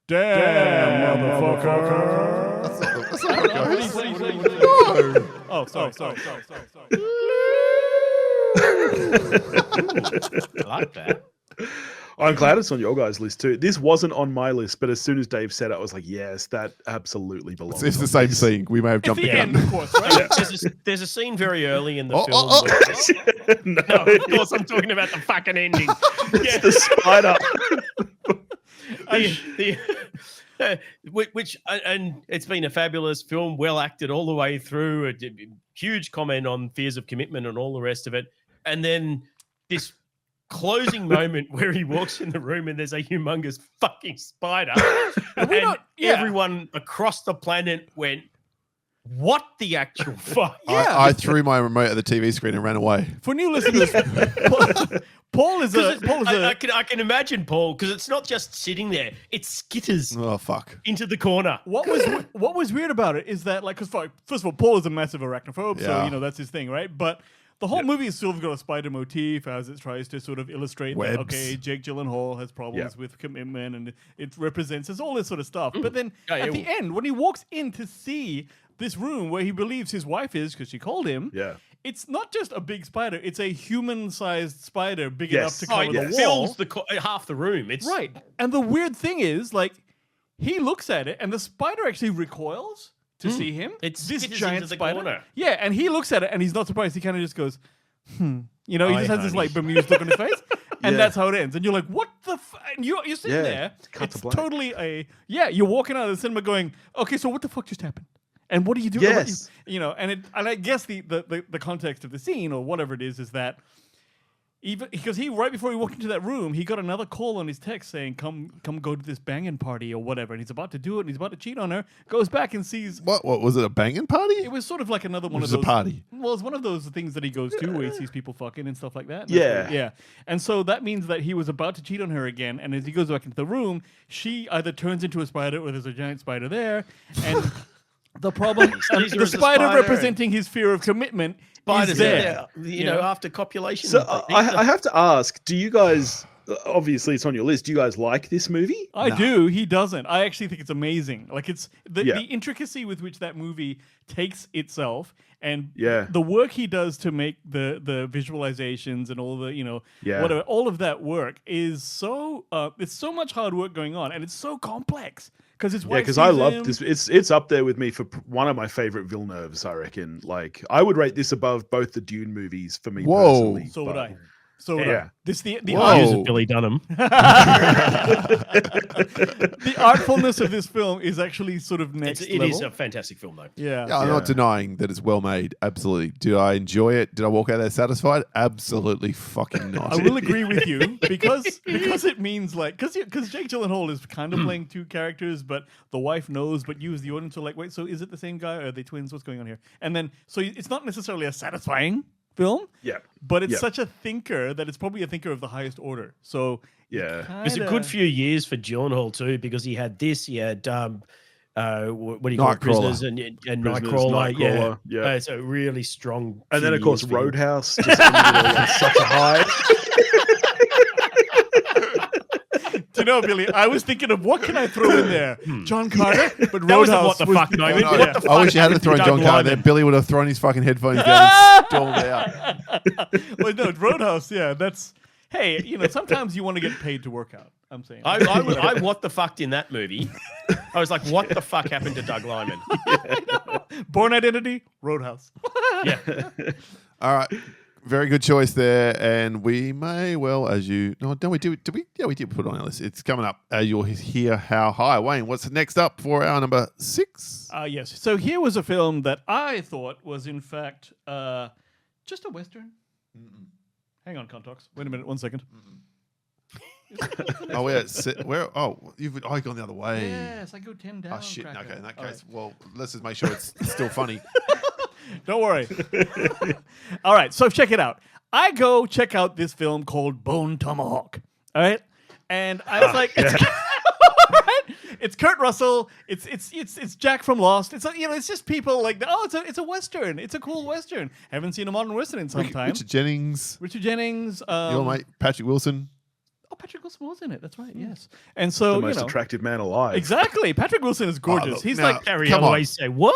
damn, motherfucker. That's not how it goes. What do you say? No. Oh, sorry. I like that. I'm glad it's on your guys' list too. This wasn't on my list, but as soon as Dave said it, I was like, yes, that absolutely belongs. It's the on same this. scene. We may have It's jumped the the end, gun. of course, right? There's a scene very early in the film. Oh. where- No, No, of course, I'm talking about the fucking ending. it's the spider. Which and it's been a fabulous film, well acted all the way through. A huge comment on fears of commitment and all the rest of it, and then this closing moment where he walks in the room and there's a humongous fucking spider, and everyone across the planet went, "What the actual fuck?" I threw my remote at the TV screen and ran away. For new listeners, Paul is a. I can imagine Paul, because it's not just sitting there; it skitters Oh, fuck. into the corner. What was weird about it is that, like, because first of all, Paul is a massive arachnophobe, so Yeah. that's his thing, right? But the whole movie has sort of got a spider motif as it tries to sort of illustrate that, Webs. okay, Jake Gyllenhaal has problems with commitment, and it represents all this sort of stuff. But then at the end, when he walks in to see this room where he believes his wife is, because she called him, it's not just a big spider; it's a human-sized spider, big enough to cover the it wall. fills half the room. It's Right. And the weird thing is, like, he looks at it and the spider actually recoils to see him. It's this skitters giant into the spider. corner. Yeah, and he looks at it and he's not surprised. He kind of just goes, he just has this, honey. like, bemused look on his face. And that's how it ends. And you're like, what the and you're sitting there. cut to It's black. totally you're walking out of the cinema going, okay, so what the fuck just happened? And what do you do? Yes. And I guess the context of the scene or whatever it is that even because he right before he walked into that room, he got another call on his text saying, come go to this banging party or whatever. And he's about to do it and he's about to cheat on her, goes back and sees What was it, a banging party? it was sort of like another one It was of a those party. Well, it's one of those things that he goes to where he sees people fucking and stuff like that. And Yeah. that's yeah. And so that means that he was about to cheat on her again. And as he goes back into the room, she either turns into a spider or there's a giant spider there. And the problem, Sees her the as a spider spider representing his fear of commitment spiders is there. after copulation. So I have to ask, do you guys, obviously it's on your list, do you guys like this movie? I do. He doesn't. I actually think it's amazing. Like it's the Yeah. intricacy with which that movie takes itself and Yeah. the work he does to make the visualizations and all the whatever, all of that work is so it's so much hard work going on and it's so complex because his Yeah, wife. because I sees love him. this. It's up there with me for one of my favorite Villeneuves, I reckon. Like, I would rate this above both the Dune movies for me Whoa. personally. So would but- I. So would I. Yeah. This the Whoa. Use of Billy Dunham. the artfulness of this film is actually sort of next It level. is a fantastic film, though. Yeah. Yeah, I'm not denying that it's well made. Absolutely. Did I enjoy it? Did I walk out there satisfied? Absolutely fucking not. I will agree with you because it means like because Jake Gyllenhaal is kind of playing two characters, but the wife knows, but you as the audience are like, wait, so is it the same guy? Or are they twins? What's going on here? And then so it's not necessarily a satisfying film, Yeah. but it's Yeah. such a thinker that it's probably a thinker of the highest order. So Yeah. It was a good few years for Gyllenhaal too, because he had this, he had what do you call it, Nightcrawler. Prisoners and Prisoners, Nightcrawler, Nightcrawler, yeah. It's a really strong. And then, few of course, years for him. Roadhouse just ended on such a high. Do you know, Billy? I was thinking of what can I throw in there? John Carter, but That was a Roadhouse what the fuck moment. No, What the fuck I wish you hadn't happened to thrown Doug John Carter there. Lyman? Billy would have thrown his fucking headphones down and stormed out. Well, no, Roadhouse. Yeah, that's. Hey, sometimes you want to get paid to work out. I'm saying. I what the fucked in that movie. I was like, what the fuck happened to Doug Lyman? Born Identity, Roadhouse. Yeah. All right. Very good choice there. And we may well, as you... No, don't we do... Did we? Yeah, we did put it on our list. It's coming up. You'll hear how high. Wayne, what's next up for our number 6? Yes. So here was a film that I thought was, in fact, just a Western. Hang on, Contox. Wait a minute. 1 second. Oh, where? Oh, you've gone the other way. Yes, I go 10 down. Oh, shit. Cracker. Okay, in that All case, well, let's just make sure it's still funny. Don't worry. All right, so check it out. I go check out this film called Bone Tomahawk. All right, and I was like, it's Kurt Russell. It's Jack from Lost. It's just people like, oh, it's a Western. It's a cool Western. Haven't seen a modern Western in some time. Richard Jennings, Richard Jennings. your mate Patrick Wilson. Oh, Patrick Wilson was in it. That's right. Yes. And so The most attractive man alive. Exactly. Patrick Wilson is gorgeous. look, He's now- like Harry Come on. always say, what?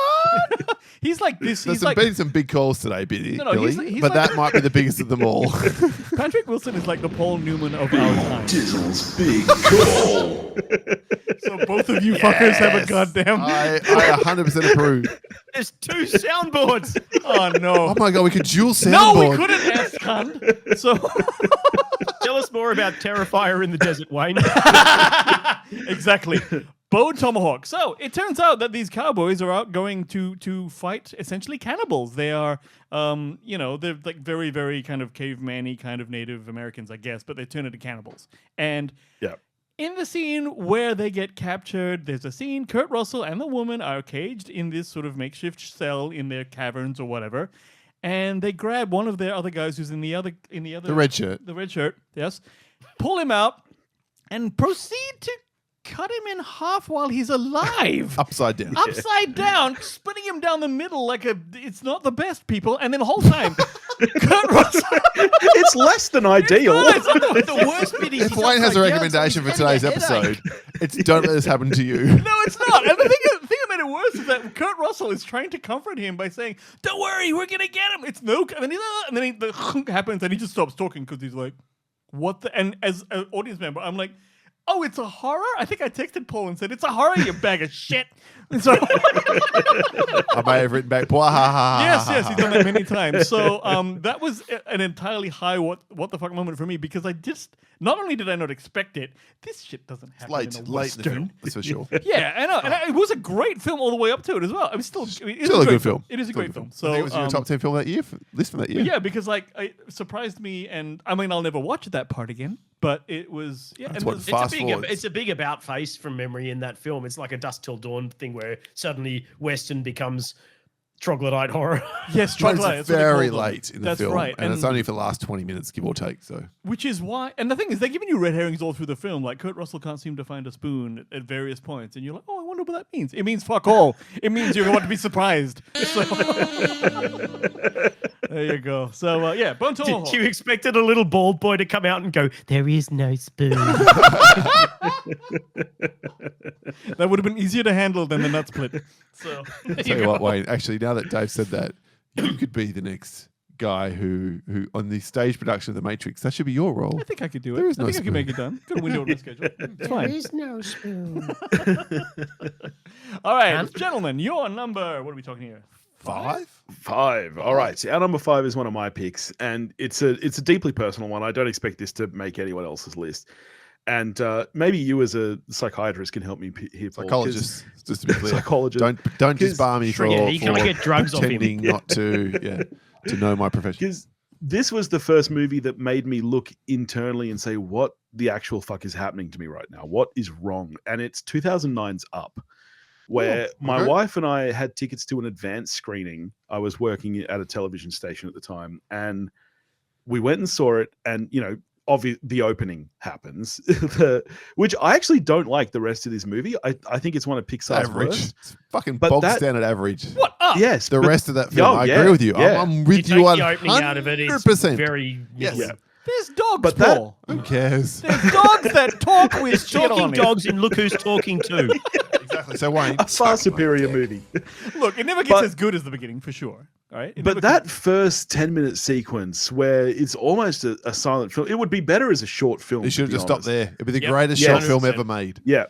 he's like this. There's He's like been some big calls today, Billy. No, Billy, he's but like- that might be the biggest of them all. Patrick Wilson is like the Paul Newman of our time. Dizzle's big call. So both of you fuckers have a goddamn. I 100% approve. There's 2 soundboards. Oh no. Oh my god, we could dual soundboard. No, we couldn't ask cunt. So Tell us more about Terrifier in the Desert, Wayne. exactly. Bone Tomahawk. So it turns out that these cowboys are out going to fight essentially cannibals. They are, they're like very, very kind of caveman-y kind of Native Americans, I guess, but they turn into cannibals. And Yeah. in the scene where they get captured, there's a scene. Kurt Russell and the woman are caged in this sort of makeshift cell in their caverns or whatever, and they grab one of their other guys who's in the other The red shirt. the red shirt, yes, pull him out, and proceed to cut him in half while he's alive. Upside down. Upside down, splitting him down the middle like it's not the best, people. And then the whole time, Kurt Russell. It's less than ideal. The worst bit is If Wayne has a recommendation for today's episode, it's don't let this happen to you. No, it's not. And the thing that made it worse is that Kurt Russell is trying to comfort him by saying, "Don't worry, we're gonna get him." It's no, and then the happens, and he just stops talking because he's like, "What the?" And as an audience member, I'm like, "Oh, it's a horror." I think I texted Paul and said, "It's a horror, you bag of shit." And so, I may have written back. yes, he's done that many times. So that was an entirely high what the fuck moment for me, because I just not only did I not expect it, this shit doesn't happen in a Late in the Western. film, that's for sure. Yeah, I know, and it was a great film all the way up to it as well. I mean, Still a good film. It is a Still great film. I So think it was your top 10 film that year. List from that year. yeah, because it surprised me, and I mean, I'll never watch that part again. But it was That's and what the- fast forwards. It's a big about face from memory in that film. It's like a Dusk Till Dawn thing where suddenly Western becomes troglodyte horror. yes, But Troglodyte, it's that's what they very call them. late in the That's film, right, and it's only for the last 20 minutes, give or take. So which is why, and the thing is, they're giving you red herrings all through the film. Like Kurt Russell can't seem to find a spoon at various points, and you're like, oh, I wonder what that means. It means fuck all. It means you're going to be surprised. So, there you go. So yeah, Bone Tomahawk. You expected a little bald boy to come out and go, "There is no spoon." That would have been easier to handle than the nut split. So tell you what, Wayne. Actually, now that Dave said that, you could be the next guy who on the stage production of The Matrix. That should be your role. I think I could do it. There is I no think I can make spoon. it done. Got a window on my schedule. It's fine. is no spoon. All right, gentlemen, your number. What are we talking here? 5? 5. All right. Our number 5 is one of my picks, and it's a deeply personal one. I don't expect this to make anyone else's list. And maybe you as a psychiatrist can help me here. Paul, 'cause- Psychologist, just to be clear. Psychologist. Don't just bar me for, Yeah, you can't for get drugs off him. pretending not to know my profession. Because this was the first movie that made me look internally and say, what the actual fuck is happening to me right now? What is wrong? And it's 2009's Up, where my wife and I had tickets to an advanced screening. I was working at a television station at the time, and we went and saw it. And, you know, the opening happens, which I actually don't like the rest of this movie. I think it's one of Pixar's Average. worst. It's fucking But bog that- standard average. What up? Yes. The but- rest of that film, I yeah, agree with you. yeah. I'm You with take you the opening out of it. It's 100%. very Yes. Yeah. There's dogs, But that- Paul. Who cares? There's dogs that talk with shit talking on it. dogs, and look who's talking too. Exactly. So Wayne, A far superior movie. Look, it never gets But- as good as the beginning, for sure. All right? It But never that first 10-minute sequence where it's almost a silent film, it would be better as a short film. you should have to be just stopped honest. there. It'd be the Yep. greatest Yeah, short film 100%. ever made. Yeah.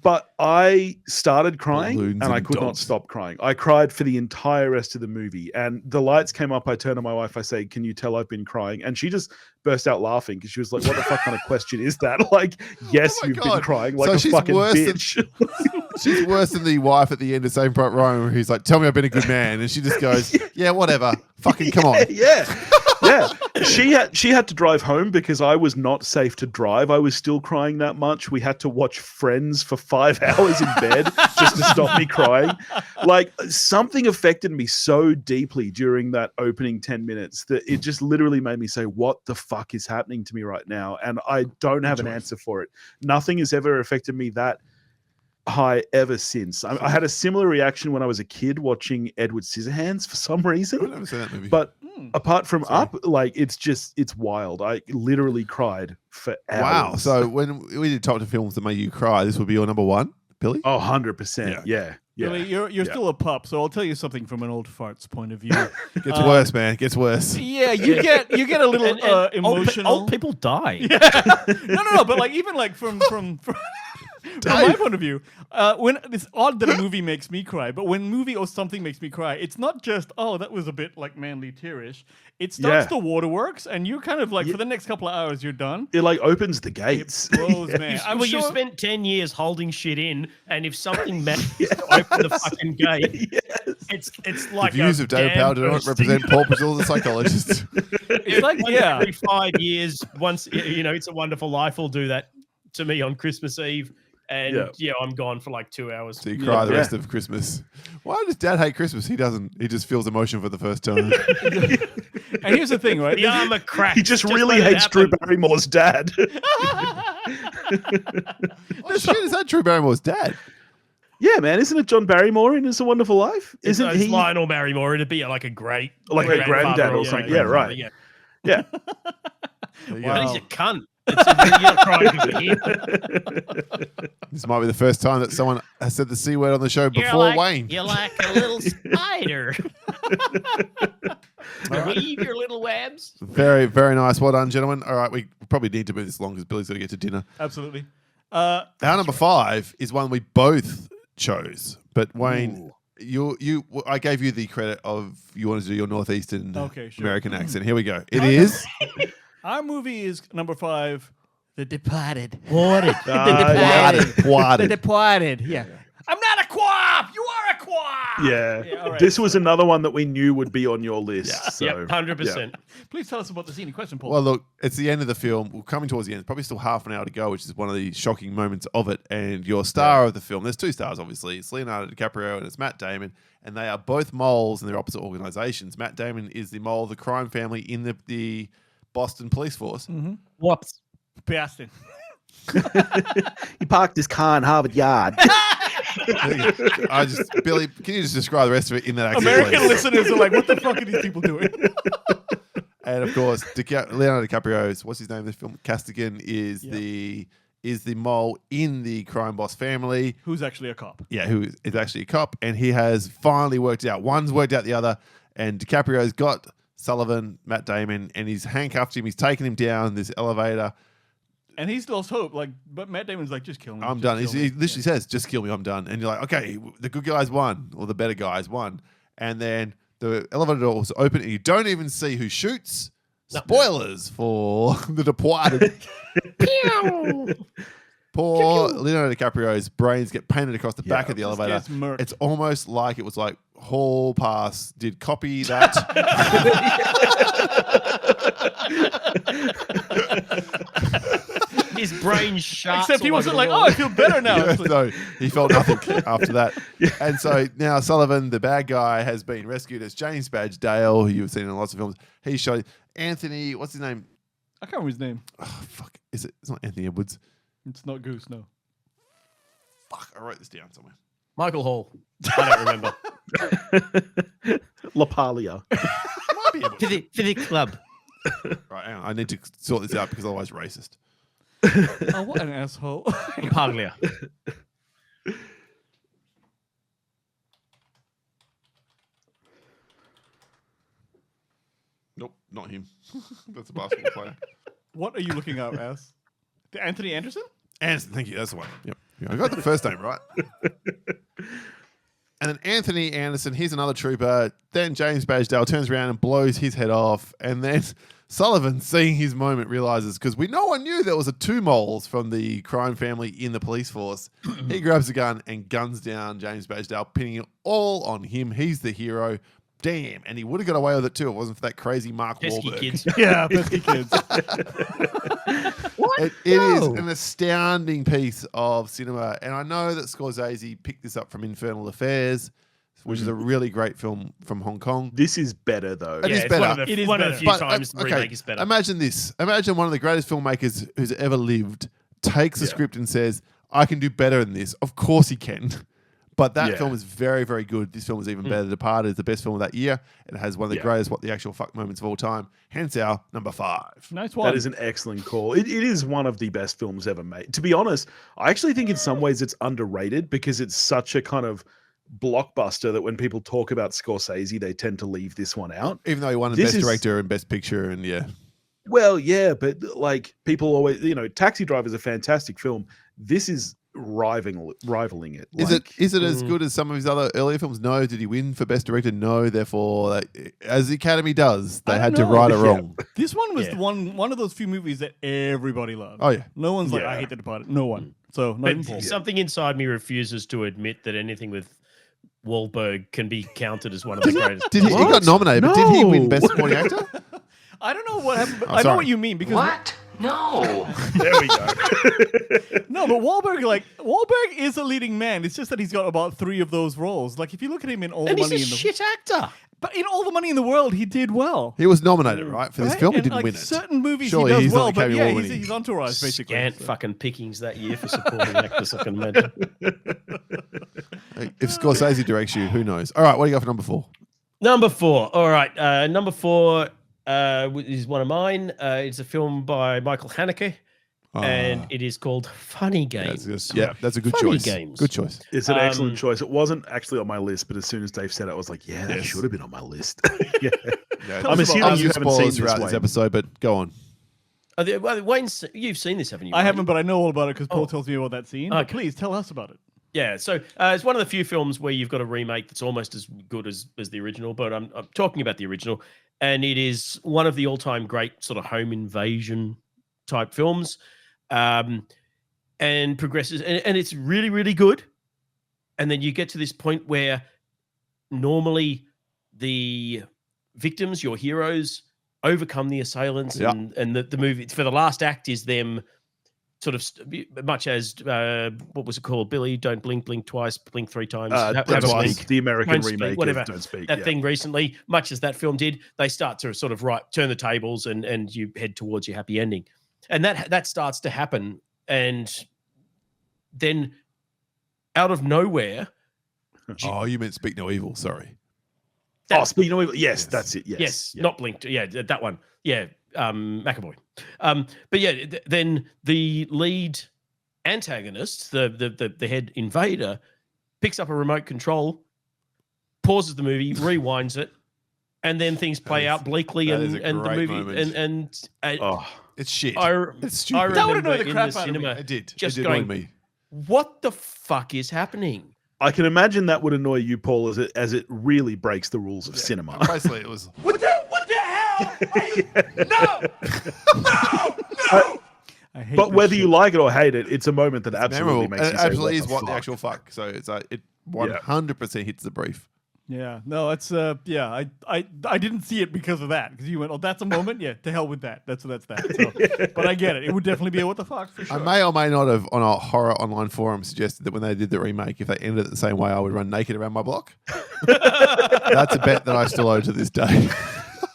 But I started crying Balloons and I and could not dogs. stop crying. I cried for the entire rest of the movie. And the lights came up. I turned to my wife. I say, "Can you tell I've been crying?" And she just burst out laughing because she was like, "What the fuck kind of question is that?" Like, yes, Oh my you've been God. crying like So a she's fucking worse than- bitch. She's worse than the wife at the end of Saving Private Ryan, who's like, "Tell me I've been a good man," and she just goes, "Yeah, whatever. Fucking come on." Yeah. She had to drive home because I was not safe to drive. I was still crying that much. We had to watch Friends for 5 hours in bed just to stop me crying. Like, something affected me so deeply during that opening 10 minutes that it just literally made me say, what the fuck is happening to me right now? And I don't have an answer for it. Nothing has ever affected me that high ever since. I had a similar reaction when I was a kid watching Edward Scissorhands for some I've reason. never seen that movie. But Hmm. apart from Up, like, it's wild. I literally cried for hours. wow. So when we did top 10 films that make you cry, this would be your number 1, Billy? Oh, 100%. Yeah. Billy, you're still a pup, so I'll tell you something from an old fart's point of view. Gets worse, man. Gets worse. Yeah, you get a little And emotional. Old people die. No, but like even like from my point of view, when it's odd that a movie makes me cry, but when movie or something makes me cry, it's not just that was a bit like manly tearish. It starts the waterworks, and you're kind of like for the next couple of hours you're done. It like opens the It gates. blows, man. I'm Well, sure. you spent 10 years holding shit in, and if something manages to open the fucking gate, it's like The views of David Powell do not represent Paul Brazil, the psychologist. It's like every 5 years. Once It's a Wonderful Life will do that to me on Christmas Eve, and I'm gone for like 2 hours. So you cry the rest of Christmas. Why does Dad hate Christmas? He doesn't. He just feels emotion for the first time. And here's the thing, right? The armor cracked. He just really let it hates Drew happen. Barrymore's dad. Oh, shit, is that Drew Barrymore's dad? Yeah, man, isn't it John Barrymore in It's a Wonderful Life? Isn't It's he? Lionel Barrymore. It'd be like a great, Like a grandfather granddad or something. Yeah, right. Yeah. Yeah. There you Wow. go. But he's a cunt. You're not crying for him. This might be the first time that someone has said the C word on the show before Wayne. You're like a little spider. Weave your little webs. Very, very nice. Well done, gentlemen. All right, we probably need to move this along because Billy's got to get to dinner. Absolutely. Our number 5 is one we both chose, but Wayne, I gave you the credit of you wanted to do your northeastern American accent. Here we go. It is. Our movie is number 5, The Departed. What? Departed. The Departed. Yeah. I'm not a quap. You are a quap. Yeah. all right. This was another one that we knew would be on your list. Yeah. So, Yep, 100%. Please tell us about the scene in question, Paul. Well, look, it's the end of the film. We're coming towards the end. Probably still half an hour to go, which is one of the shocking moments of it. And your star of the film, there's 2 stars, obviously. It's Leonardo DiCaprio and it's Matt Damon. And they are both moles in their opposite organizations. Matt Damon is the mole of the crime family in the Boston police force. Whoops. Boston. he parked his car in Harvard Yard. Billy, can you just describe the rest of it in that accent, American please? listeners are like, what the fuck are these people doing? And of course, Leonardo DiCaprio's, what's his name in this film? Castigan is the mole in the crime boss family. Who's actually a cop. Yeah, who is actually a cop. And he has finally worked out. One's worked out the other. And DiCaprio's got Sullivan, Matt Damon, and he's handcuffed him. He's taking him down this elevator. And he's lost hope. Like, but Matt Damon's like, just kill me. I'm just done. kill He me. literally says, just kill me, I'm done. And you're like, okay, the good guys won, or the better guys won. And then the elevator doors open, and you don't even see who shoots. Spoilers for The Departed. Poor Leonardo DiCaprio's brains get painted across the back of the elevator. gets murked. It's almost like it was like Hall Pass did copy that. His brain sharts. Except he all wasn't over like, the oh, wall. I feel better now. Yeah, It's like, so he felt nothing after that. And so now Sullivan, the bad guy, has been rescued as James Badge Dale, who you've seen in lots of films. He's shot Anthony, what's his name? I can't remember his name. Oh, fuck. It's not Anthony Edwards. It's not Goose, no. Fuck, I wrote this down somewhere. Michael Hall. I don't remember. Lapalia. Might be Edwards. for the club. Right, hang on. I need to sort this out because otherwise racist. Oh, what an asshole. Paglia. Nope, not him. That's a basketball player. What are you looking up, ass? Anthony Anderson? Anderson, thank you. That's the one. Yep. I got the first name right. And then Anthony Anderson, he's another trooper. Then James Badge Dale turns around and blows his head off. And then Sullivan, seeing his moment, realizes, because no one knew there was a two moles from the crime family in the police force. He grabs a gun and guns down James Badge Dale, pinning it all on him. He's the hero. Damn. And he would have got away with it too if it wasn't for that crazy Mark Pesky Wahlberg. kids. Yeah, pesky kids. It is an astounding piece of cinema. And I know that Scorsese picked this up from Infernal Affairs, which is a really great film from Hong Kong. This is better though. It is it's better. One of the, It is one of better. the few But, times the remake is better. Imagine this. Imagine one of the greatest filmmakers who's ever lived takes a script and says, I can do better than this. Of course he can. But that film is very, very good. This film is even better. The Departed is the best film of that year. It has one of the greatest, what the actual fuck moments of all time. Hence our number 5. Nice one. That is an excellent call. It is one of the best films ever made. To be honest, I actually think in some ways it's underrated because it's such a kind of blockbuster that when people talk about Scorsese, they tend to leave this one out. Even though he won This Best is- Director and Best Picture and Well, yeah, but like people always, Taxi Driver is a fantastic film. This is rivaling it. Is it as good as some of his other earlier films? No. Did he win for Best Director? No. Therefore, as the Academy does, they I had don't to know. right or wrong. This one was one of those few movies that everybody loved. Oh, yeah. No one's like, Yeah. I hate The Departed. No one. So, not even Paul. But something inside me refuses to admit that anything with Wahlberg can be counted as one of the greatest. Did he got nominated, but did he win Best Supporting Actor? I don't know what happened, but I'm I know sorry. what you mean because What? No. there we go. no, but Wahlberg is a leading man. It's just that he's got about 3 of those roles. Like if you look at him in All the And he's Money a in the shit actor. but in All the Money in the World, he did well. He was nominated, right, for this Right? film. He And, didn't like, win it. Certain movies Surely he does he's not well, the but Academy yeah, Award he's entourage basically. Scant so. fucking pickings that year for supporting actors, I can imagine. If Scorsese directs you, who knows? All right, what do you got for number 4? Number 4. All right. Number 4 is one of mine. It's a film by Michael Haneke, and it is called Funny Games. That's a good Funny choice. Games. Good choice. It's an excellent choice. It wasn't actually on my list, but as soon as Dave said it, I was like, yeah, that Yes. should have been on my list. Yeah. I'm assuming you haven't spoilers seen this, throughout this Wayne. episode, but go on. Wayne, you've seen this, haven't you? I Wayne? haven't, but I know all about it because Paul tells me about that scene. Okay. Please tell us about it. Yeah, so it's one of the few films where you've got a remake that's almost as good as the original, but I'm talking about the original, and it is one of the all-time great sort of home invasion type films, and progresses, and it's really, really good. And then you get to this point where normally the victims, your heroes, overcome the assailants, Yeah. and the movie for the last act is them sort of much as what was it called? Billy, don't blink, blink twice, blink 3 times. Don't a speak. blink. The American Don't speak, remake whatever. of Don't Speak. That yeah. thing recently, much as that film did, they start to sort of turn the tables and you head towards your happy ending. And that starts to happen. And then out of nowhere, Oh, you meant Speak No Evil. Sorry. Oh, Speak No Evil. Yes, that's it. Yes. yes, Yeah. not blinked. Yeah, that one. Yeah, McAvoy. But yeah, then the lead antagonist, the head invader, picks up a remote control, pauses the movie, rewinds it, and then things play out bleakly, that is and a the great movie moment. and Oh, It's shit. It's stupid. I That would remember annoy the in crap the out of me. cinema It did. just it did going, annoy me. what the fuck is happening? I can imagine that would annoy you, Paul, as it really breaks the rules of cinema. Basically, it was. What the hell? No! I hate But this whether shit. you like it or hate it, it's a moment that absolutely Memorable. makes And you it say, absolutely is the what the fuck?" actual fuck. So it's like it 100% hits the brief. Yeah, no, it's yeah. I didn't see it because of that. Because you went, oh, that's a moment. Yeah, to hell with that. That's that. So, but I get it. It would definitely be a what the fuck for sure. I may or may not have on a horror online forum suggested that when they did the remake, if they ended it the same way, I would run naked around my block. That's a bet that I still owe to this day.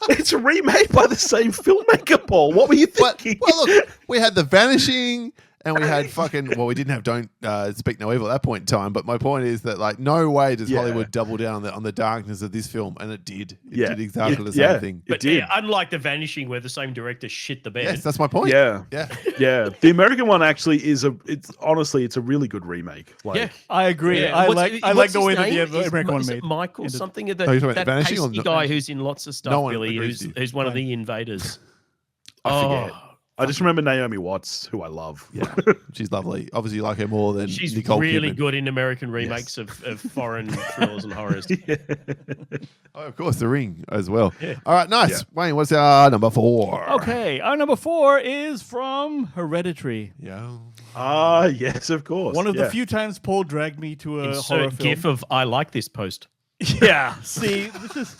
It's remade by the same filmmaker, Paul. What were you But thinking? well, look, we had The Vanishing. And we had well, we didn't have Don't Speak No Evil at that point in time. But my point is that, like, no way does Yeah. Hollywood double down on the darkness of this film. And it did. It Yeah. did exactly the Yeah. same thing. It But did. yeah, unlike The Vanishing, where the same director shit the bed. Yes, that's my point. Yeah. Yeah. Yeah, the American one actually it's a really good remake. Like, Yeah. I agree. Yeah. I What's- like what's the his way that name? the Is- American one is it made. Michael ended. something. Oh, you're talking about That The Vanishing or pasty no- guy who's in lots of stuff, No one Billy, agrees who's with you. who's one of the invaders. I forget. Oh, I just remember Naomi Watts, who I love. Yeah. She's lovely. Obviously, you like her more than she's Nicole really Kidman. good in American remakes of foreign thrillers and horrors. Oh, of course, The Ring as well. All right, nice. Wayne, what's our number 4? Okay, our number 4 is from Hereditary. Yeah. Ah, yes, of course. One of the Yeah. few times Paul dragged me to a horror Insert film. gif of I like this post. Yeah. See, this is.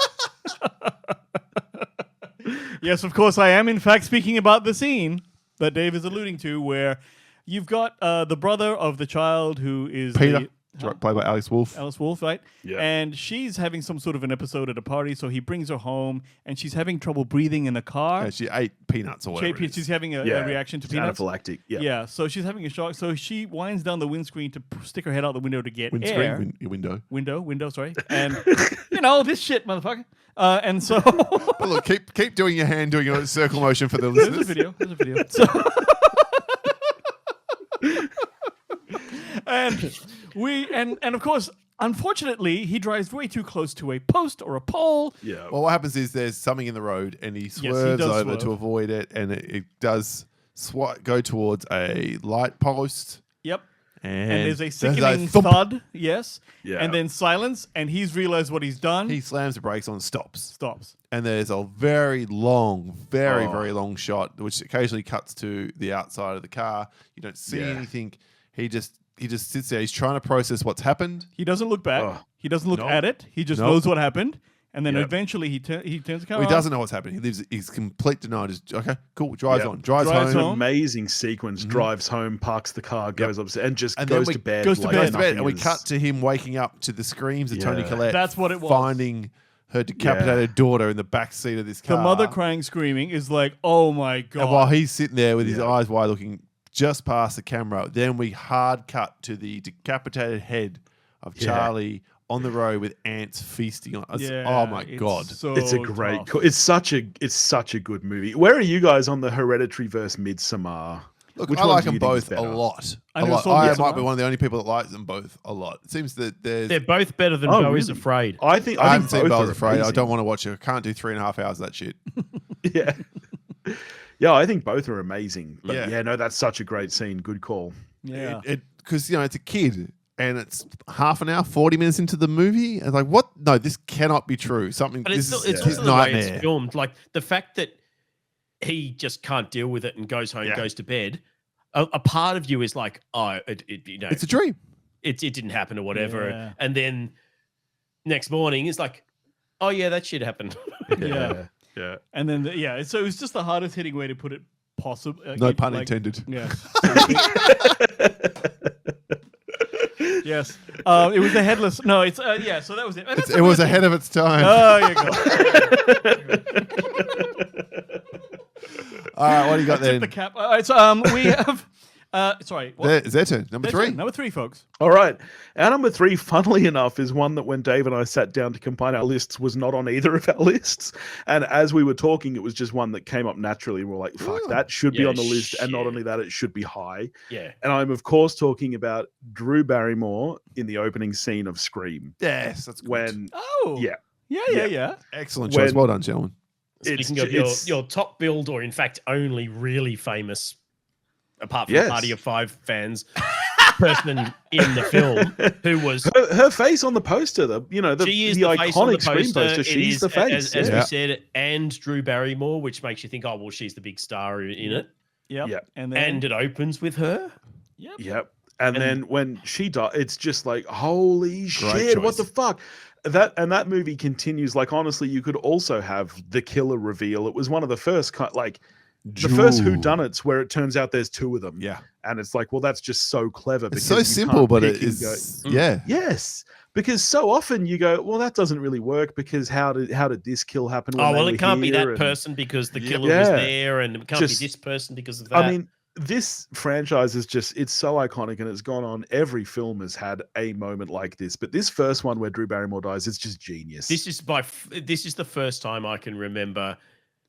Yes, of course, I am in fact speaking about the scene that Dave is alluding to, where you've got the brother of the child who is Peter, the, played by Alex Wolff. Alice Wolf, right? Yeah. And she's having some sort of an episode at a party, so he brings her home, and she's having trouble breathing in the car. Yeah, she ate peanuts or whatever. it is. She's having a Yeah. reaction to It's peanuts. anaphylactic. Yeah. Yeah, so she's having a shock. So she winds down the windscreen to stick her head out the window to get Windscreen, air. window. Sorry. And, you know, this shit, motherfucker. And so... But look, keep doing your hand, doing a circle motion for the There's a listeners. video. There's a video. So and of course, unfortunately, he drives way too close to a post or a pole. Yeah. Well, what happens is there's something in the road, and he he swerves does over swerve. to avoid it, and it does go towards a light post. Yep. And And there's a sickening thump. thud. Yes. Yeah. And then silence, and he's realized what he's done. He slams the brakes on, stops. Stops. And there's a very long, very, Oh. very long shot, which occasionally cuts to the outside of the car. You don't see Yeah. anything. He just sits there. He's trying to process what's happened. He doesn't look back. Oh. He doesn't look Nope. at it. He just Nope. knows what happened. And then Yep. eventually he turns the car Well, he on. doesn't know what's happening. He's complete denial. Just okay, cool. Drives Yeah. on. Drives Drives home. home. Amazing sequence. Drives home, parks the car, goes upstairs, and just And then goes we- to bed. goes to like bed. Goes to bed, nothing and we is- cut to him waking up to the screams of Toni Yeah. Collette. That's what it was. Finding her decapitated daughter in the back seat of this car. The mother crying, screaming is like, oh my God. And while he's sitting there with his Yeah. eyes wide, looking just past the camera, then we hard cut to the decapitated head of Yeah. Charlie on the road with ants feasting on us. Yeah, Oh my it's God! so It's a great. tough. It's such a good movie. Where are you guys on the Hereditary versus Midsommar? Look, Which I one like do you them think is both a better? lot. I A never lot. saw I Midsommar. might be one of the only people that likes them both a lot. It seems that there's. They're both better than Oh, Bo is really? Afraid. I think I haven't think seen both Bells are Afraid. I amazing. don't want to watch it. I can't do 3.5 hours of that shit. Yeah. Yeah, I think both are amazing. But Yeah. yeah, no, that's such a great scene. Good call. Yeah. Because it's a kid and it's half an hour, 40 minutes into the movie. And like, what? No, this cannot be true. Something. But This it's is also his the way nightmare. it's filmed. Like the fact that he just can't deal with it and goes home, Yeah. goes to bed. A part of you is like, oh, It's a dream. it didn't happen or whatever. Yeah. And then next morning, it's like, oh yeah, that shit happened. Yeah. Yeah. And then, so it was just the hardest hitting way to put it possible. No pun intended. Yeah. Yes. It was the headless. No, it's, yeah, so that was it. And that's It was ahead of its time. Oh, you go. All right, what do you got Tip then? the cap. All right, so we have, sorry. What? It's their turn. Number That's 3. it. Number 3, folks. All right. Our number 3, funnily enough, is one that when Dave and I sat down to compile our lists was not on either of our lists. And as we were talking, it was just one that came up naturally. We're like, fuck, that should be Yeah, on the list. And not shit. only that, it should be high. Yeah. And I'm, of course, talking about Drew Barrymore in the opening scene of Scream. Yes, that's good. When, Oh. yeah. Yeah. Excellent choice. When- Well done, gentlemen. Speaking It's- of your top billed, or in fact only really famous, apart from Yes. Party of Five fans, person in the film who was her face on the poster, the she is the the face on the iconic screen poster. It She's is, the face. as Yeah. we said, and Drew Barrymore, which makes you think, oh well, she's the big star in it. Yep. Yeah. And It opens with her. Yep. And then when she died, it's just like, holy Great shit, what choice. the fuck? That movie continues. Like, honestly, you could also have the killer reveal. It was one of the first the first whodunits where it turns out there's two of them. Yeah. And it's like, well, that's just so clever. It's because so you simple, can't but it pick and is. go, Yeah. yes. Because so often you go, well, that doesn't really work because how did this kill happen? When Oh they well, were it can't be that here? And person because the killer Yeah. was there, and it can't Just- be this person because of that. I mean, this franchise is it's so iconic, and it's gone on. Every film has had a moment like this, but this first one where Drew Barrymore dies, it's just genius. this is this is the first time I can remember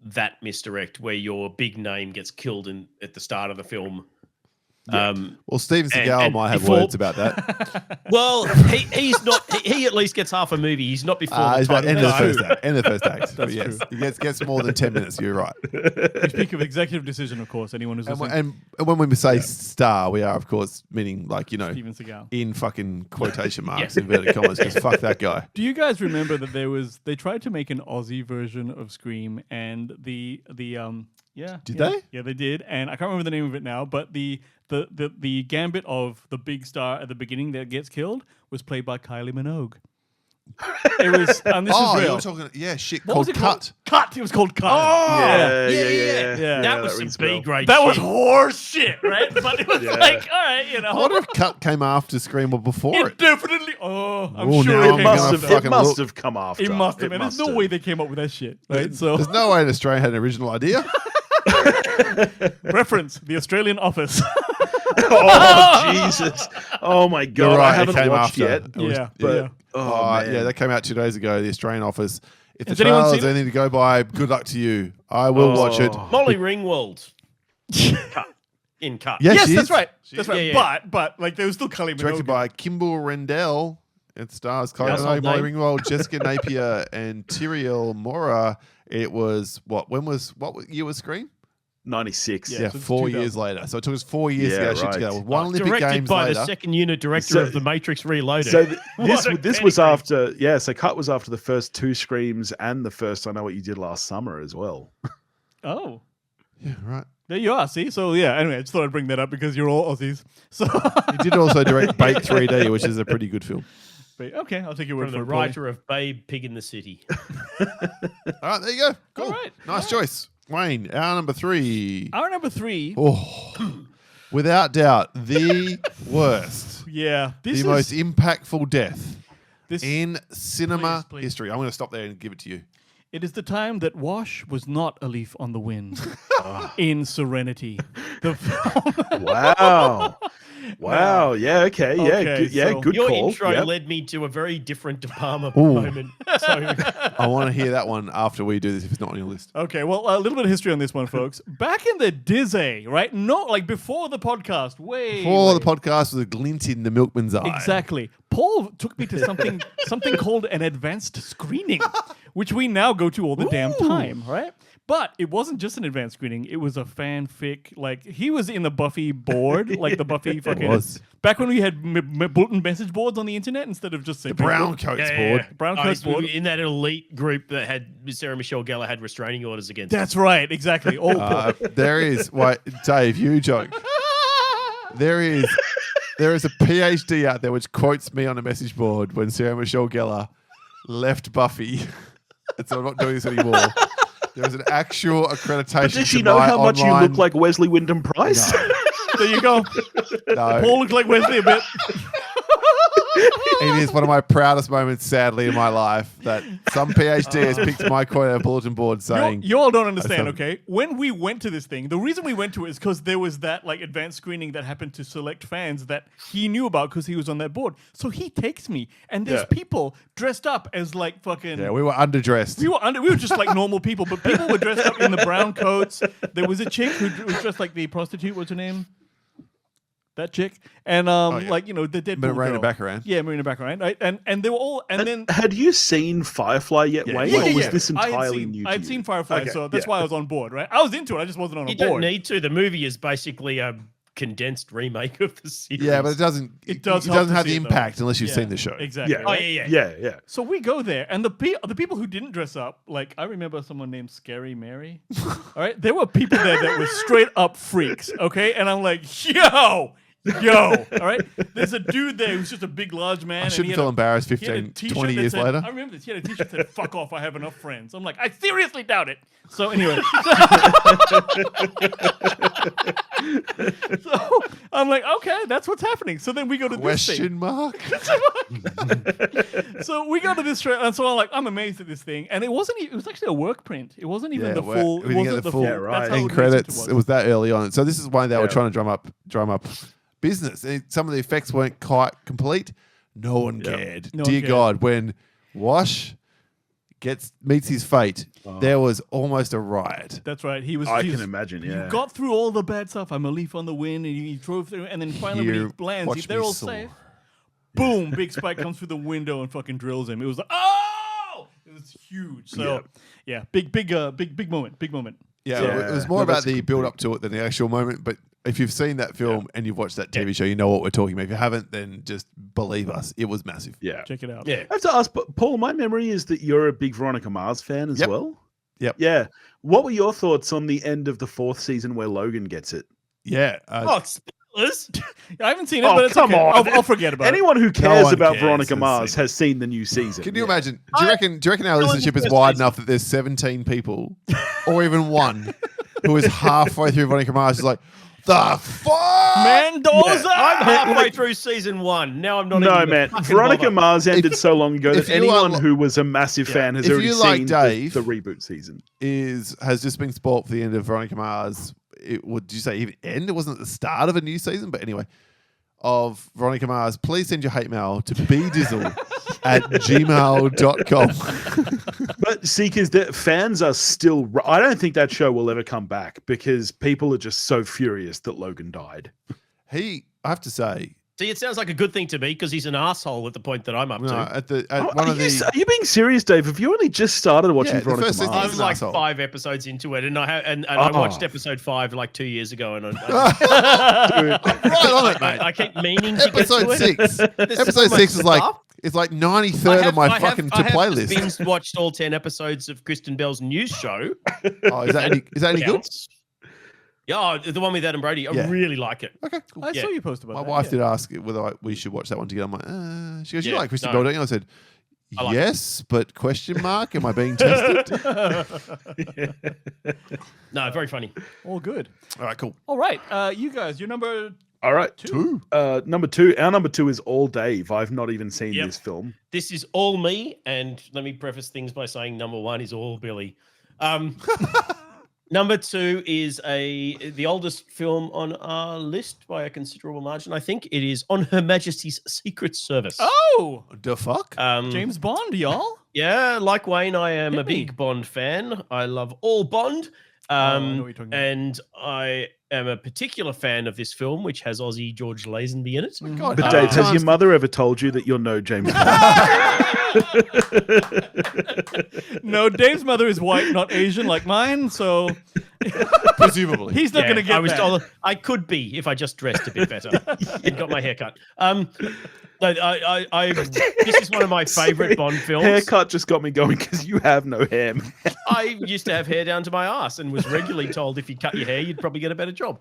that misdirect where your big name gets killed at the start of the film. Well, Steven And- Seagal and might have before- words about that. Well, he's not. He at least gets half a movie. He's not before the He's about title. end of the No. first act. End of the first act. But That's yes, true. he gets more than 10 minutes. You're right. we speak of executive decision, of course. Anyone who's And, listening, and when we say star, we are, of course, meaning like, Steven Seagal. in fucking quotation marks, inverted commas, because fuck that guy. Do you guys remember that they tried to make an Aussie version of Scream, and the Did they? Yeah, they did, and I can't remember the name of it now, but the gambit of the big star at the beginning that gets killed was played by Kylie Minogue. It was, and this Oh, is real. you're talking, shit, What was called it called? Cut. Cut. It was called Cut. yeah. Yeah, That was some rings a B bell. grade. That was shit. horse shit, right? But it was Yeah. like, all right, I wonder if Cut came after Scream or before it it. definitely. Oh, I'm Oh, sure now it I'm came gonna out. It fucking must look. have come after. It must have. And there's must no have. way they came up with that shit, right? So There's no way an Australian had an original idea. reference the Australian Office. Oh Jesus! Oh my God! You're right, I it haven't came watched after. yet. It was- Yeah, but yeah. oh man. Yeah, that came out 2 days ago, the Australian Office. If Has the anyone trailer seen is it? anything to go by, good luck to you. I will watch it. Molly Ringwald. Cut. In Cut. Yeah, Yes, she that's is. right. She That's is. right. Yeah, But like there was still Kylie Minogue. Directed by Kimball Rendell. It stars Kylie Household Minogue, Molly name. Ringwald, Jessica Napier, and Tyriel Mora. It was what year was Scream? 96. Yeah. Yeah, so it's 4 2000. years later. So it took us 4 years to Yeah, get our shit right. together. One Olympic Directed Games by later. the second unit director So- of The Matrix Reloaded. So What a this was pedigree. after So Cut was after the first 2 Screams and the first I Know What You Did Last Summer as well. Oh, Yeah, right. there you are. See, so yeah. Anyway, I just thought I'd bring that up because you're all Aussies. So He did also direct Bait 3D, which is a pretty good film. But, okay, I'll take your word From for the it. Paulie. writer of Babe, Pig in the City. All right, there you go. Cool. All right. Nice choice. Wayne, our number 3. Our number 3. Oh, without doubt, the worst, Yeah, this the most impactful death this. in cinema Please. history. I'm going to stop there and give it to you. It is the time that Wash was not a leaf on the wind. In Serenity, the film. Wow. Wow. Yeah. Okay. Yeah. Okay, Good, yeah. so- Good Your call. intro Yep. led me to a very different De Palma Ooh. moment. So I want to hear that one after we do this if it's not on your list. Okay, well, a little bit of history on this one, folks. Back in the Dizzy, right? Not like before the podcast, way Before way- the podcast was a glint in the milkman's eye. Exactly. Paul took me to something called an advanced screening, which we now go to all the damn time, right? But it wasn't just an advanced screening; it was a fanfic. Like he was in the Buffy board, like the Buffy fucking. was. Back when we had bulletin message boards on the internet instead of just The brown coats board. Brown I coats was board. in that elite group that had Sarah Michelle Gellar had restraining orders against. That's right, exactly. Oh, There is, wait, Dave, you joke. There is a PhD out there which quotes me on a message board when Sarah Michelle Gellar left Buffy. And so I'm not doing this anymore. There is an actual accreditation. But does she to know my how much you online- look like Wesley Wyndham Price? there you go. No. Paul looked like Wesley a bit. It is one of my proudest moments, sadly, in my life that some PhD has picked my quote out of bulletin board saying, You all don't understand, That's okay? When we went to this thing, the reason we went to it is because there was that like advanced screening that happened to select fans that he knew about because he was on that board. So he takes me, and there's Yeah. people dressed up as like fucking. yeah, we were underdressed. We were just like normal people, but people were dressed up in the brown coats. There was a chick who was dressed like the prostitute. What's her name? that chick, and yeah. like the Deadpool Marina girl. Baccarin. Yeah, Marina Baccarin, right? And they were all, and then had you seen Firefly yet, Wayne? yeah, Or was yeah. this entirely new to I'd you? seen Firefly, Okay, so that's yeah. why I was on board, right? I was into it. I just wasn't on You a board. don't need to. The movie is basically a condensed remake of the series. Yeah, but it doesn't. It does It help doesn't to have see the it, though. impact unless you've Yeah, seen the show. Exactly. Yeah. right? Yeah. So we go there, and the people who didn't dress up, like I remember someone named Scary Mary. All right, there were people there that were straight up freaks. Okay, and I'm like, yo. All right. There's a dude there who's just a big, large man. I and he shouldn't had feel a- embarrassed he had a 15, t-shirt 20 that years said- later. I remember this. He had a t-shirt that said, "Fuck off, I have enough friends." I'm like, I seriously doubt it. So anyway, so I'm like, okay, that's what's happening. So then we go to this thing. Question mark? So we go to this trailer, and so I'm amazed at this thing, and it wasn't. It was actually a work print. It wasn't even the full. We didn't get the full Yeah, right. That's how end amazing credits. It was that early on. So this is why they were Yeah. trying to drum up business. And some of the effects weren't quite complete. No one cared. No one Dear cared. God, when Wash meets his fate, there was almost a riot. That's right. He was. I he can was- imagine. You Yeah. got through all the bad stuff. I'm a leaf on the wind, and you drove through, and then finally when Here, he lands, watch they're me all soar. safe. Boom! Big spike comes through the window and fucking drills him. It was like, oh! It was huge. So yeah, big moment. Big moment. Yeah, Yeah. it was more No, about that's the build up to it than the actual moment. But if you've seen that film and you've watched that TV show, you know what we're talking about. If you haven't, then just believe us. It was massive. Yeah. Check it out. Yeah. I have to ask, but Paul, my memory is that you're a big Veronica Mars fan as Yep. well. Yep. Yeah. What were your thoughts on the end of the 4th season where Logan gets it? Yeah. Oh, spoilers. I haven't seen it, Oh, but it's come okay. on. I'll forget about it. Anyone who cares one about cares Veronica has Mars seen has seen the new season. Can you Yeah. imagine? Do you reckon our listenership is wide enough that there's 17 people, or even one, who is halfway through Veronica Mars is like, the fuck? Mendoza. I'm halfway through season 1. Now I'm not No, even man. fucking Veronica bother. Mars ended so long ago if that you are anyone li- who was a massive fan has If already you like seen Dave- the reboot season. Has just been spoilt for the end of Veronica Mars. Would you say even end? It wasn't at the start of a new season, but anyway, of Veronica Mars. Please send your hate mail to bdizzle@gmail.com. But Seekers, that fans are still. I don't think that show will ever come back because people are just so furious that Logan died. I have to say, See, it sounds like a good thing to me because he's an asshole at the point that I'm up no, to. one are, of you, the are you being serious, Dave? Have you only just started watching Yeah, the Veronica first season Mars? is I'm an like asshole. 5 episodes into it, and I watched episode 5 like 2 years ago, and right on it, mate. I keep meaning to Episode get to it. 6. Episode 6 is like it's like 93rd on my fucking to playlist. I have watched all 10 episodes of Kristen Bell's news show. Oh, is that any good? Counts. Yeah, the one with Adam Brady. I Yeah. really like it. Okay, cool. I Yeah. saw you post about My that. wife did ask whether we should watch that one together. I'm like, she goes, "You Yeah, like Kristen no. Bell, don't you?" I said, I like "Yes, but question mark? Am I being tested?" No, very funny. All good. All right, cool. All right, you guys, your number All right. 2. Number 2. Our number 2 is All Dave. I've not even seen Yep. this film. This is all me, and let me preface things by saying number 1 is all Billy. Number 2 is the oldest film on our list by a considerable margin. I think it is On Her Majesty's Secret Service. Oh, The fuck? James Bond, y'all. Yeah, like Wayne, I am Hit a me. big Bond fan. I love all Bond. I know what you're talking about. And I am a particular fan of this film, which has Aussie George Lazenby in it. God, But how Dave, many has your times- mother ever told you that you're no James Bond? No, Dave's mother is white, not Asian like mine, so presumably? he's not Yeah, going to get I was that. told I could be if I just dressed a bit better and got my hair cut. No, this is one of my favorite Bond films. Haircut just got me going because you have no hair. Man. I used to have hair down to my ass and was regularly told if you cut your hair, you'd probably get a better job.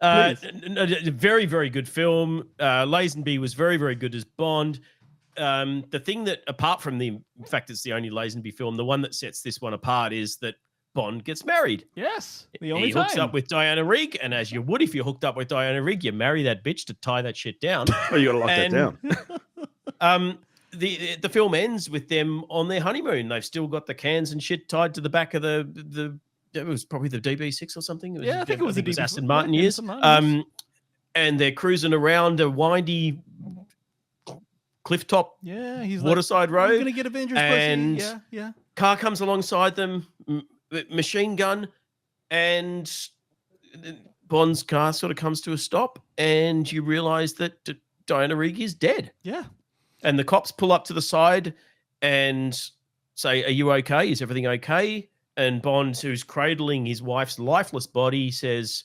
Very, very good film. Lazenby was very, very good as Bond. The thing that, apart from the fact it's the only Lazenby film, the one that sets this one apart is that Bond gets married. Yes, the only He time. hooks up with Diana Rigg, and as you would if you hooked up with Diana Rigg, you marry that bitch to tie that shit down. Oh, you got to lock that down. The film ends with them on their honeymoon. They've still got the cans and shit tied to the back of the it was probably the DB6 or something. Yeah, I think it was the DB6. Aston Martin Yeah, years. Aston Martin years. And they're cruising around a windy cliff top Yeah, he's waterside like, I'm road. going to get Avengers and- pussy. Yeah. Car comes alongside them, machine gun, and Bond's car sort of comes to a stop, and you realise that Diana Rigg is dead. Yeah. And the cops pull up to the side and say, "Are you okay? Is everything okay?" And Bond, who's cradling his wife's lifeless body, says,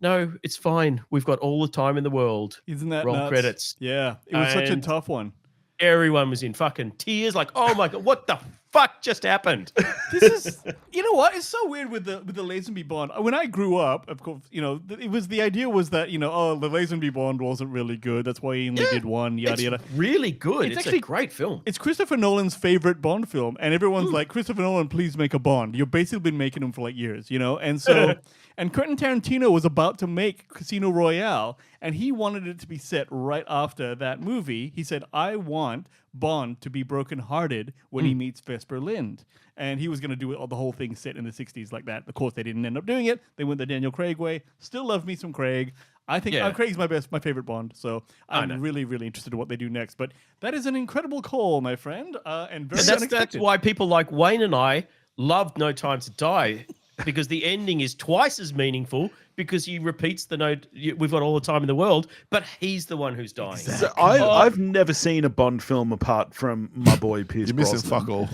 "No, it's fine. We've got all the time in the world." Isn't that Roll nuts? credits. Yeah. It was such a And- tough one. Everyone was in fucking tears, like, "Oh my God, what the fuck just happened?" This is, you know what? It's so weird with the Lazenby Bond. When I grew up, of course, it was the idea was that the Lazenby Bond wasn't really good. That's why he only did one. Yada It's yada. really good. It's It's actually- a great film. It's Christopher Nolan's favorite Bond film, and everyone's like, "Christopher Nolan, please make a Bond." You've basically been making them for like years, and so. And Quentin Tarantino was about to make Casino Royale, and he wanted it to be set right after that movie. He said, "I want Bond to be brokenhearted when he meets Vesper Lind." And he was going to do the whole thing set in the 60s like that. Of course, they didn't end up doing it. They went the Daniel Craig way. Still love me some Craig. I think Craig's my favorite Bond. So I'm really, really interested in what they do next. But that is an incredible call, my friend, and very And unexpected. that's why people like Wayne and I loved No Time to Die, because the ending is twice as meaningful, because he repeats the note, "We've got all the time in the world," but he's the one who's dying. So I've never seen a Bond film apart from my boy Pierce You're missing Brosnan. fuck all.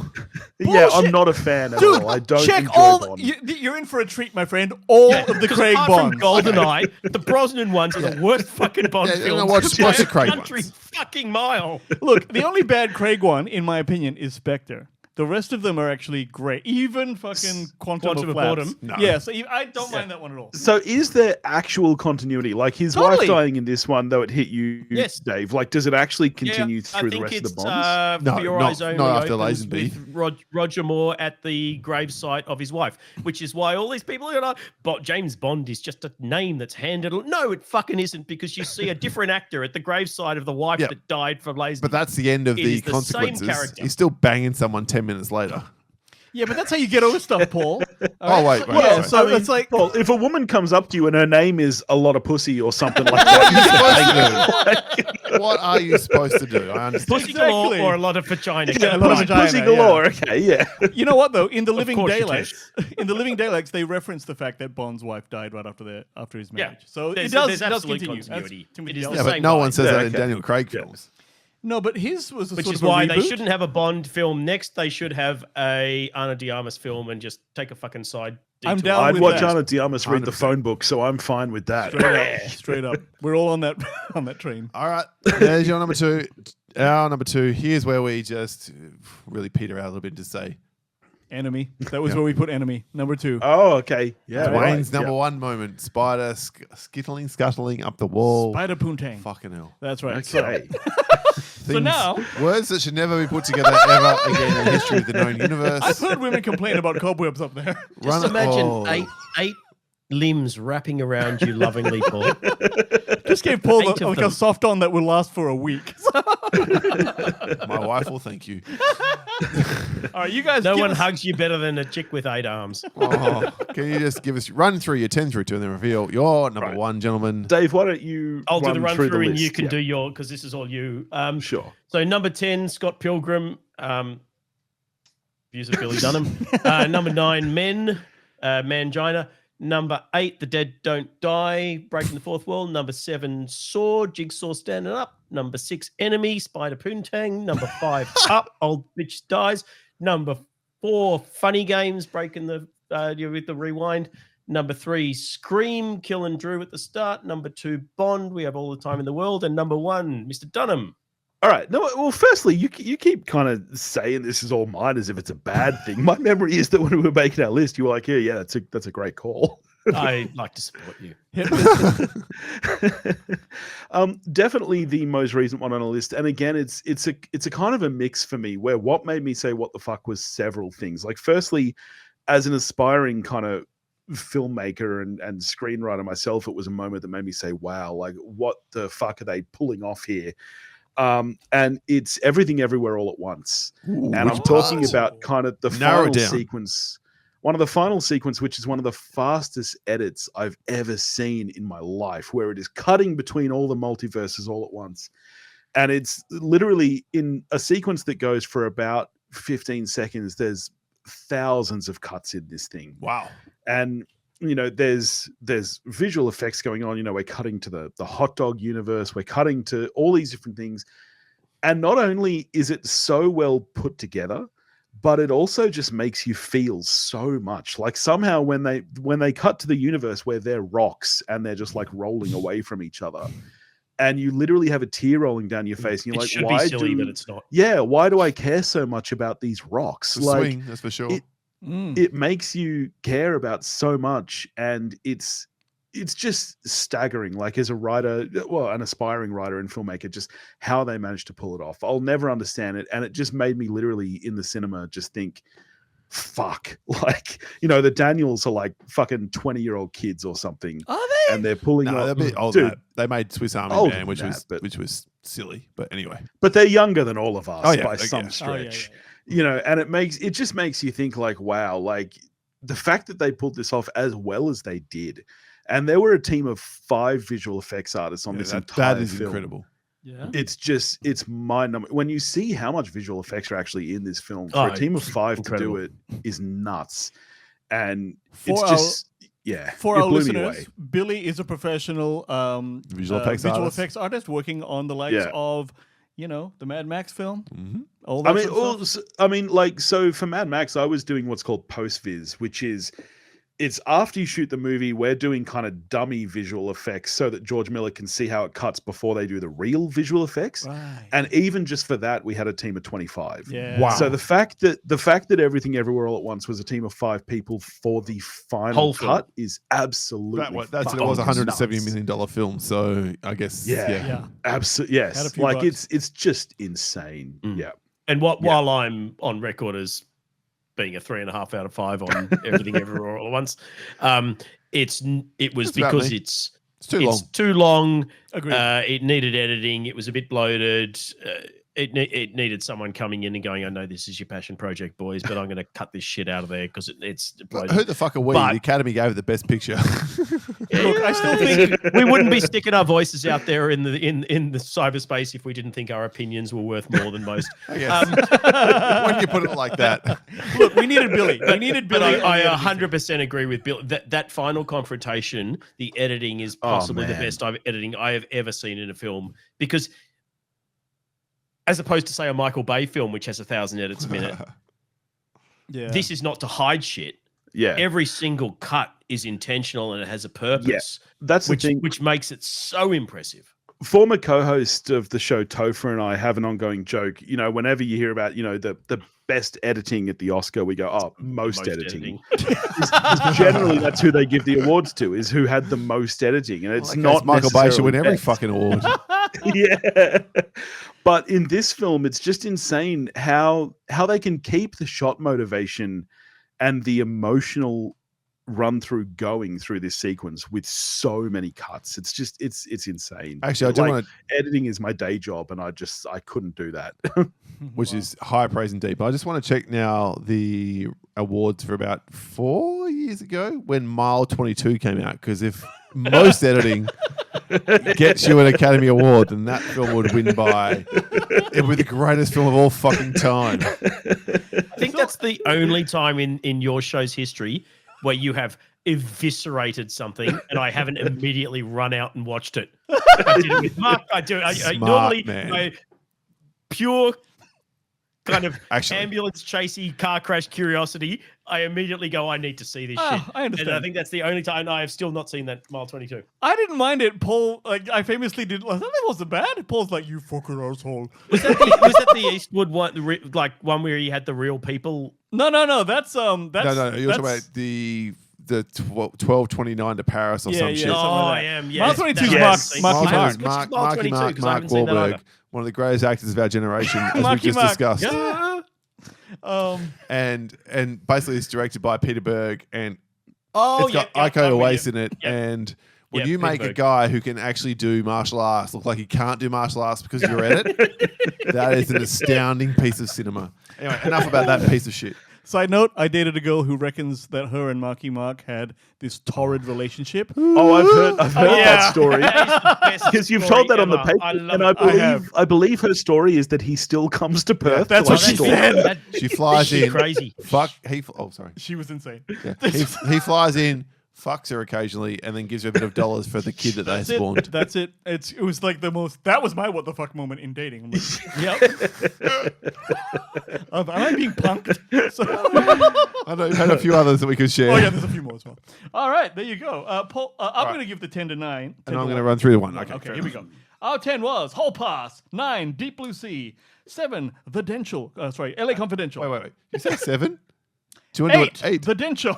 Yeah, I'm Bullshit. not a fan at Dude, all. I don't check enjoy all. Bond. You're in for a treat, my friend. All of the Because Craig apart Bonds. from GoldenEye, the Brosnan ones are the worst fucking Bond Yeah, no, films. watch by the a Craig country ones. fucking mile. Look, the only bad Craig one, in my opinion, is Spectre. The rest of them are actually great. Even fucking Quantum Quantum of of Flaps. Boredom? No. Yeah, so I don't mind that one at all. So is there actual continuity? Like his Totally. wife dying in this one, though it hit you, Yes. Dave. Like, does it actually continue I through the think rest of it's the Bonds? No, For Your not- Eyes Only not after opens Lazenby. with Roger Moore at the gravesite of his wife, which is why all these people are like, "But James Bond is just a name that's handed." No, it fucking isn't, because you see a different actor at the gravesite of the wife Yeah. that died from Lazenby. But that's the end of It the is the same consequences. character. He's still banging someone 10 minutes later. Yeah, but that's how you get over stuff, Paul. Oh, wait. Yeah, sorry. so it's like, Well, if a woman comes up to you and her name is a lot of pussy or something like that, What are you supposed to do? I understand. Pussy galore Exactly. or a lot of vagina. Yeah, a lot of Right. vagina. pussy galore. Okay, yeah. you know what though? In the Living course you Daylights, they reference the fact that Bond's wife died right after his marriage. So There's- it there's does absolute continue. That's continuity. Timothy It is Dalton. Yeah, the but same no guy. one says Yeah, that in okay. Daniel Craig films. No, but his was a Which sort is of a why they reboot. shouldn't have a Bond film next. They should have a Ana de Armas film and just take a fucking side. I'm detour. down I'd with watch that. Ana Diarmas read the 100%. phone book, so I'm fine with that. Straight up. We're all on that on that train. All right. There's your number two. Our number two. Here's where we just really peter out a little bit to say Enemy. That was where we put Enemy. Number 2. Oh, okay. Yeah. Dwayne's right. number one moment. Spider scuttling up the wall. Spider Poontang. Fucking hell. That's right. Yeah. Okay. Things- now- words that should never be put together ever again in the history of the known universe. I've heard women complain about cobwebs up there. Just Run- imagine oh. eight limbs wrapping around you lovingly, Paul. Just gave Paul 8 of like a them. soft on that will last for a week. My wife will thank you. All right, you guys. No give one us- hugs you better than a chick with 8 arms. Oh, can you just give us run through your 10 through 2 and then reveal your number Right. one, gentlemen? Dave, why don't you I'll do the run through, the and list? you can Yeah. do your, because this is all you. Sure. So number 10, Scott Pilgrim, views of Billy Dunham. Number 9, Men, Mangina. Number 8, The Dead Don't Die, Breaking the Fourth Wall. Number 7, Saw, Jigsaw Standing Up. Number 6, Enemy, Spider Poontang. Number 5, Up, Old Bitch Dies. Number 4, Funny Games, Breaking the with the Rewind. Number 3, Scream, Kill and Drew at the start. Number 2, Bond, We Have All the Time in the World. And number 1, Mr. Dunham. All right. No, well, firstly, you keep kind of saying this is all mine as if it's a bad thing. My memory is that when we were making our list, you were like, yeah, that's a great call. I like to support you. Definitely the most recent one on the list. And again, it's a kind of a mix for me where what made me say what the fuck was several things. Like, firstly, as an aspiring kind of filmmaker and screenwriter myself, it was a moment that made me say, wow, like what the fuck are they pulling off here? And it's Everything Everywhere All at Once. And I'm talking about kind of the Narrow final down. sequence. One of the final sequence, which is one of the fastest edits I've ever seen in my life, where it is cutting between all the multiverses all at once. And it's literally in a sequence that goes for about 15 seconds. There's thousands of cuts in this thing. Wow. And there's visual effects going on. We're cutting to the hot dog universe. We're cutting to all these different things. And not only is it so well put together, but it also just makes you feel so much. Like somehow when they cut to the universe where they're rocks and they're just like rolling away from each other, and you literally have a tear rolling down your face, and you're It like, should why be silly, but it's not. Yeah, why do I care so much about these rocks? It's a swing, that's for sure. It makes you care about so much, and it's just staggering. Like as a writer, well, an aspiring writer and filmmaker, just how they managed to pull it off. I'll never understand it, and it just made me literally in the cinema just think, fuck, like the Daniels are like fucking 20-year-old kids or something. Are they? And they're pulling No, off. they're a bit older than that. They made Swiss Army Older Man, which than was that, but- which was silly, but anyway. But they're younger than all of us Oh, yeah, by okay. some Oh, stretch. yeah. And it just makes you think like, wow, like the fact that they pulled this off as well as they did. And there were a team of 5 visual effects artists on this entire that is film. incredible. Yeah. It's mind-numbing. When you see how much visual effects are actually in this film, for a team of 5 incredible. to do it is nuts. And For it's just, For it our blew me listeners, away. Billy is a professional Visual effects artist. working on the likes Yeah. of, the Mad Max film. Mm-hmm. All that I mean, sort of stuff. like, so for Mad Max, I was doing what's called post-viz, which is it's after you shoot the movie, we're doing kind of dummy visual effects so that George Miller can see how it cuts before they do the real visual effects. Right. And even just for that, we had a team of 25. Yeah. Wow. So the fact that Everything Everywhere All at Once was a team of 5 people for the final Whole film. cut is absolutely That's it fucking was a $170 nuts. million film, so I guess Yeah. Absolutely, Had a yes. few Like bucks. it's just insane. Mm. Yeah. And while I'm on record as being a 3.5 out of 5 on Everything Everywhere All at Once, it was That's about because me. it's It's too long. too long. Agreed. It needed editing. It was a bit bloated. It needed someone coming in and going, I know this is your passion project, boys, but I'm going to cut this shit out of there because it's bloated. Who the fuck are we? But- The Academy gave it the best picture. Look, I still think we wouldn't be sticking our voices out there in the cyberspace if we didn't think our opinions were worth more than most. I guess. When you put it like that. look, we needed Billy. We needed But Billy. I 100% agree with Bill. That final confrontation, the editing is possibly the man. best editing I have ever seen in a film, because as opposed to say a Michael Bay film, which has 1,000 edits a minute, Yeah. this is not to hide shit. Yeah. Every single cut is intentional and it has a purpose, That's the thing. which makes it so impressive. Former co-host of the show Topher and I have an ongoing joke. Whenever you hear about the best editing at the Oscar, we go, oh, most editing. Generally, that's who they give the awards to, is who had the most editing, and it's not Michael Bay should win every necessarily fucking award. best. Yeah. But in this film, it's just insane how they can keep the shot motivation and the emotional run through going through this sequence with so many cuts. It's just it's insane. Actually, I do want to, editing is my day job, and I couldn't do that. which is high praise indeed. But I just want to check now the awards for about 4 years ago when Mile 22 came out, because if most editing gets you an Academy Award, then that film would win by it would be the greatest film of all fucking time. I think that's the only time in your show's history where you have eviscerated something and I haven't immediately run out and watched it. I did it with Mark. I do. I Smart normally man. my pure kind of Actually. ambulance chasey car crash curiosity. I immediately go, I need to see this shit. I understand. And I think that's the only time I have still not seen that Mile 22. I didn't mind it. Paul, I famously did. That wasn't bad. Paul's like, you fucking asshole. Was that the Eastwood one, one where he had the real people? No. That's No, you're talking about the 12:29 to Paris or some shit. something Oh, like I that. am. Mile Yes, 22 's that's- Marky Mark, Mark. Marky Mark, Mark Wahlberg, one of the greatest actors of our generation, as we Marky just Mark. discussed. Yeah. And basically it's directed by Peter Berg, and Oh, it's got yeah, Iko yeah, Uwais yeah. in it. Yeah. And when Yeah, you Peter make a Berg. guy who can actually do martial arts look like he can't do martial arts because of your edit, that is an astounding piece of cinema. Anyway, enough about that piece of shit. Side note, I dated a girl who reckons that her and Marky Mark had this torrid relationship. Oh, I've heard Yeah. that story. That is the best Because you've story told that on the ever. paper, I love and it. I believe her story is that he still comes to Perth. that's to what like she stalk said. her. She flies in. Crazy. Fuck. Oh, sorry. She was insane. Yeah. He flies in, fucks her occasionally, and then gives her a bit of dollars for the kid that they spawned. That's it. It was like the most. That was my what the fuck moment in dating. I'm like, yep. Am I being punked? I know you've had a few others that we could share. Oh yeah, there's a few more as well. All right, there you go. Paul, I'm going to give the 10 to 9. And I'm going to run through the 1. Okay, here we go. Our 10 was Whole Pass, 9 Deep Blue Sea, 7 The Dential. LA Confidential. Wait. You said 7? Do you want to do 8 8? The Dential.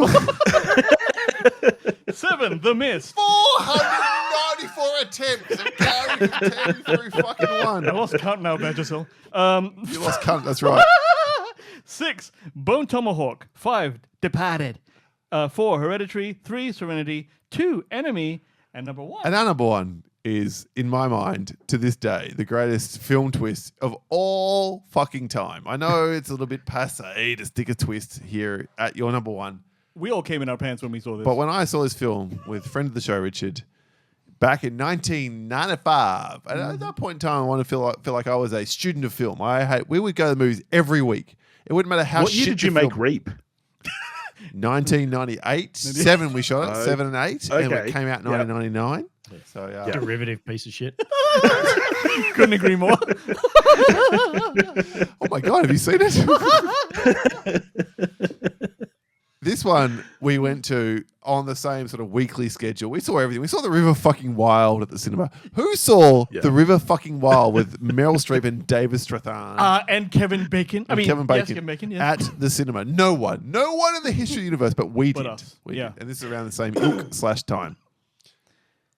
7 The Mist. 494 attempts of carrying 10 through fucking 1. I lost count now, Badgersill. You lost cunt, that's right. 6 Bone Tomahawk, 5 Departed, 4 Hereditary, 3 Serenity, 2 Enemy, and number 1. And our number 1 is, in my mind, to this day, the greatest film twist of all fucking time. I know it's a little bit passé to stick a twist here at your number 1. We all came in our pants when we saw this. But when I saw this film with friend of the show, Richard, back in 1995, and at that point in time, I wanted to feel like I was a student of film. We would go to the movies every week. It wouldn't matter how What year shit did you the make film. Reap? 1998, 7 we shot it, 7 and 8, and okay. it came out in 1999. So Derivative piece of shit. Couldn't agree more. oh my god, have you seen it? This one we went to on the same sort of weekly schedule. We saw everything. We saw The River Fucking Wild at the cinema. Who saw The River Fucking Wild with Meryl Streep and David Strathairn? And Kevin Bacon. Kevin Bacon, yes, Kevin Bacon, yes. at the cinema. No one in the history of the universe, but we But did. us, We yeah. did. And this is around the same ilk/time.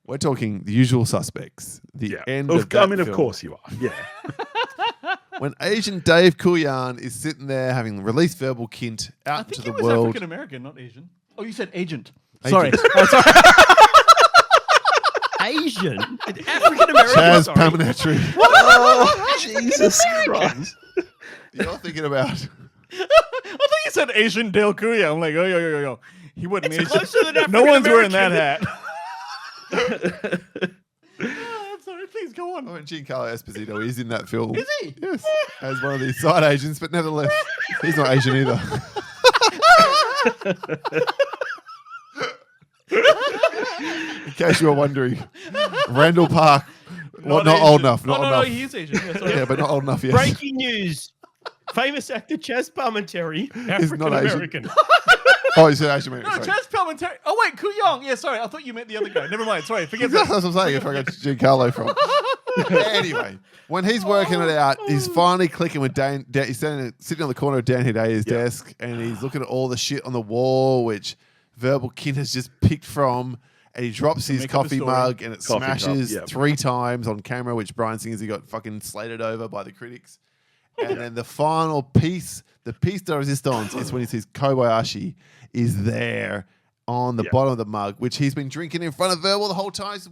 We're talking The Usual Suspects. The end of that of film. course you are. Yeah. When Asian Dave Coulion is sitting there having released verbal kint I out think to he the was world. African American, not Asian. Oh, you said agent. Agent. Sorry. Asian? African American? Chaz Sorry. Palminteri. Oh, Jesus Christ. You're thinking about. I thought you said Asian Dale Coulion. I'm like, oh, yo. He wasn't It's Asian. closer than No one's wearing African-American. that hat. I'm sorry, please go on. Oh, and Giancarlo Esposito is in that film. Is he? Yes. As one of these side agents, but nevertheless, he's not Asian either. In case you were wondering, Randall Park, not Asian. old enough. Not no, enough. he is Asian. Yeah, sorry. Yeah, but not old enough yet. Breaking news. Famous actor Chaz Palminteri, African not Asian. American. Oh, he's an Asian man. No, Sorry. Chaz Palminteri. Oh, wait, Coulion. Yeah, sorry. I thought you meant the other guy. Never mind. Sorry. Forget That's that. what I'm saying. If I got Giancarlo from. Anyway, when he's working it out, he's finally clicking with Dan. He's sitting on the corner of Dan Hidaya's desk, and he's looking at all the shit on the wall, which Verbal Kint has just picked from, and he drops his make up a coffee story. mug, and it Coffee cup, smashes yeah. 3 times on camera, which Brian Singer's got fucking slated over by the critics. And then the final piece, the piece de resistance, is when he sees Kobayashi is there on the bottom of the mug, which he's been drinking in front of Verbal the whole time. He's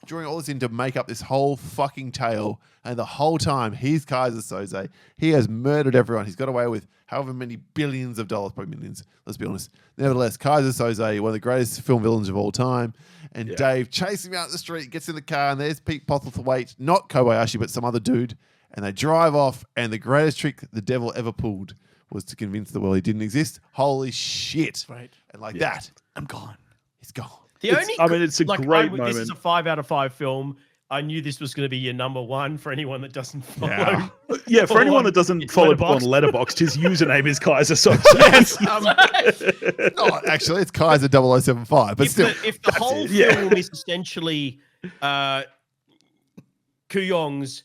drawing all this in to make up this whole fucking tale. And the whole time, he's Kaiser Soze. He has murdered everyone. He's got away with however many billions of dollars, probably millions, let's be honest. Nevertheless, Kaiser Soze, one of the greatest film villains of all time. And Dave chases him out the street, gets in the car, and there's Pete Postlethwaite, not Kobayashi, but some other dude. And they drive off, and the greatest trick the devil ever pulled was to convince the world he didn't exist. Holy shit. Right. And like that, I'm gone. he's gone. It's a great moment. This is a 5 out of 5 film. I knew this was going to be your number 1 for anyone that doesn't follow. Yeah. Yeah, for anyone that doesn't follow on Letterboxd, his username is Kaiser Soze. Not actually, it's Kaiser 0075, but still. If the whole it, yeah. film is essentially Kuyong's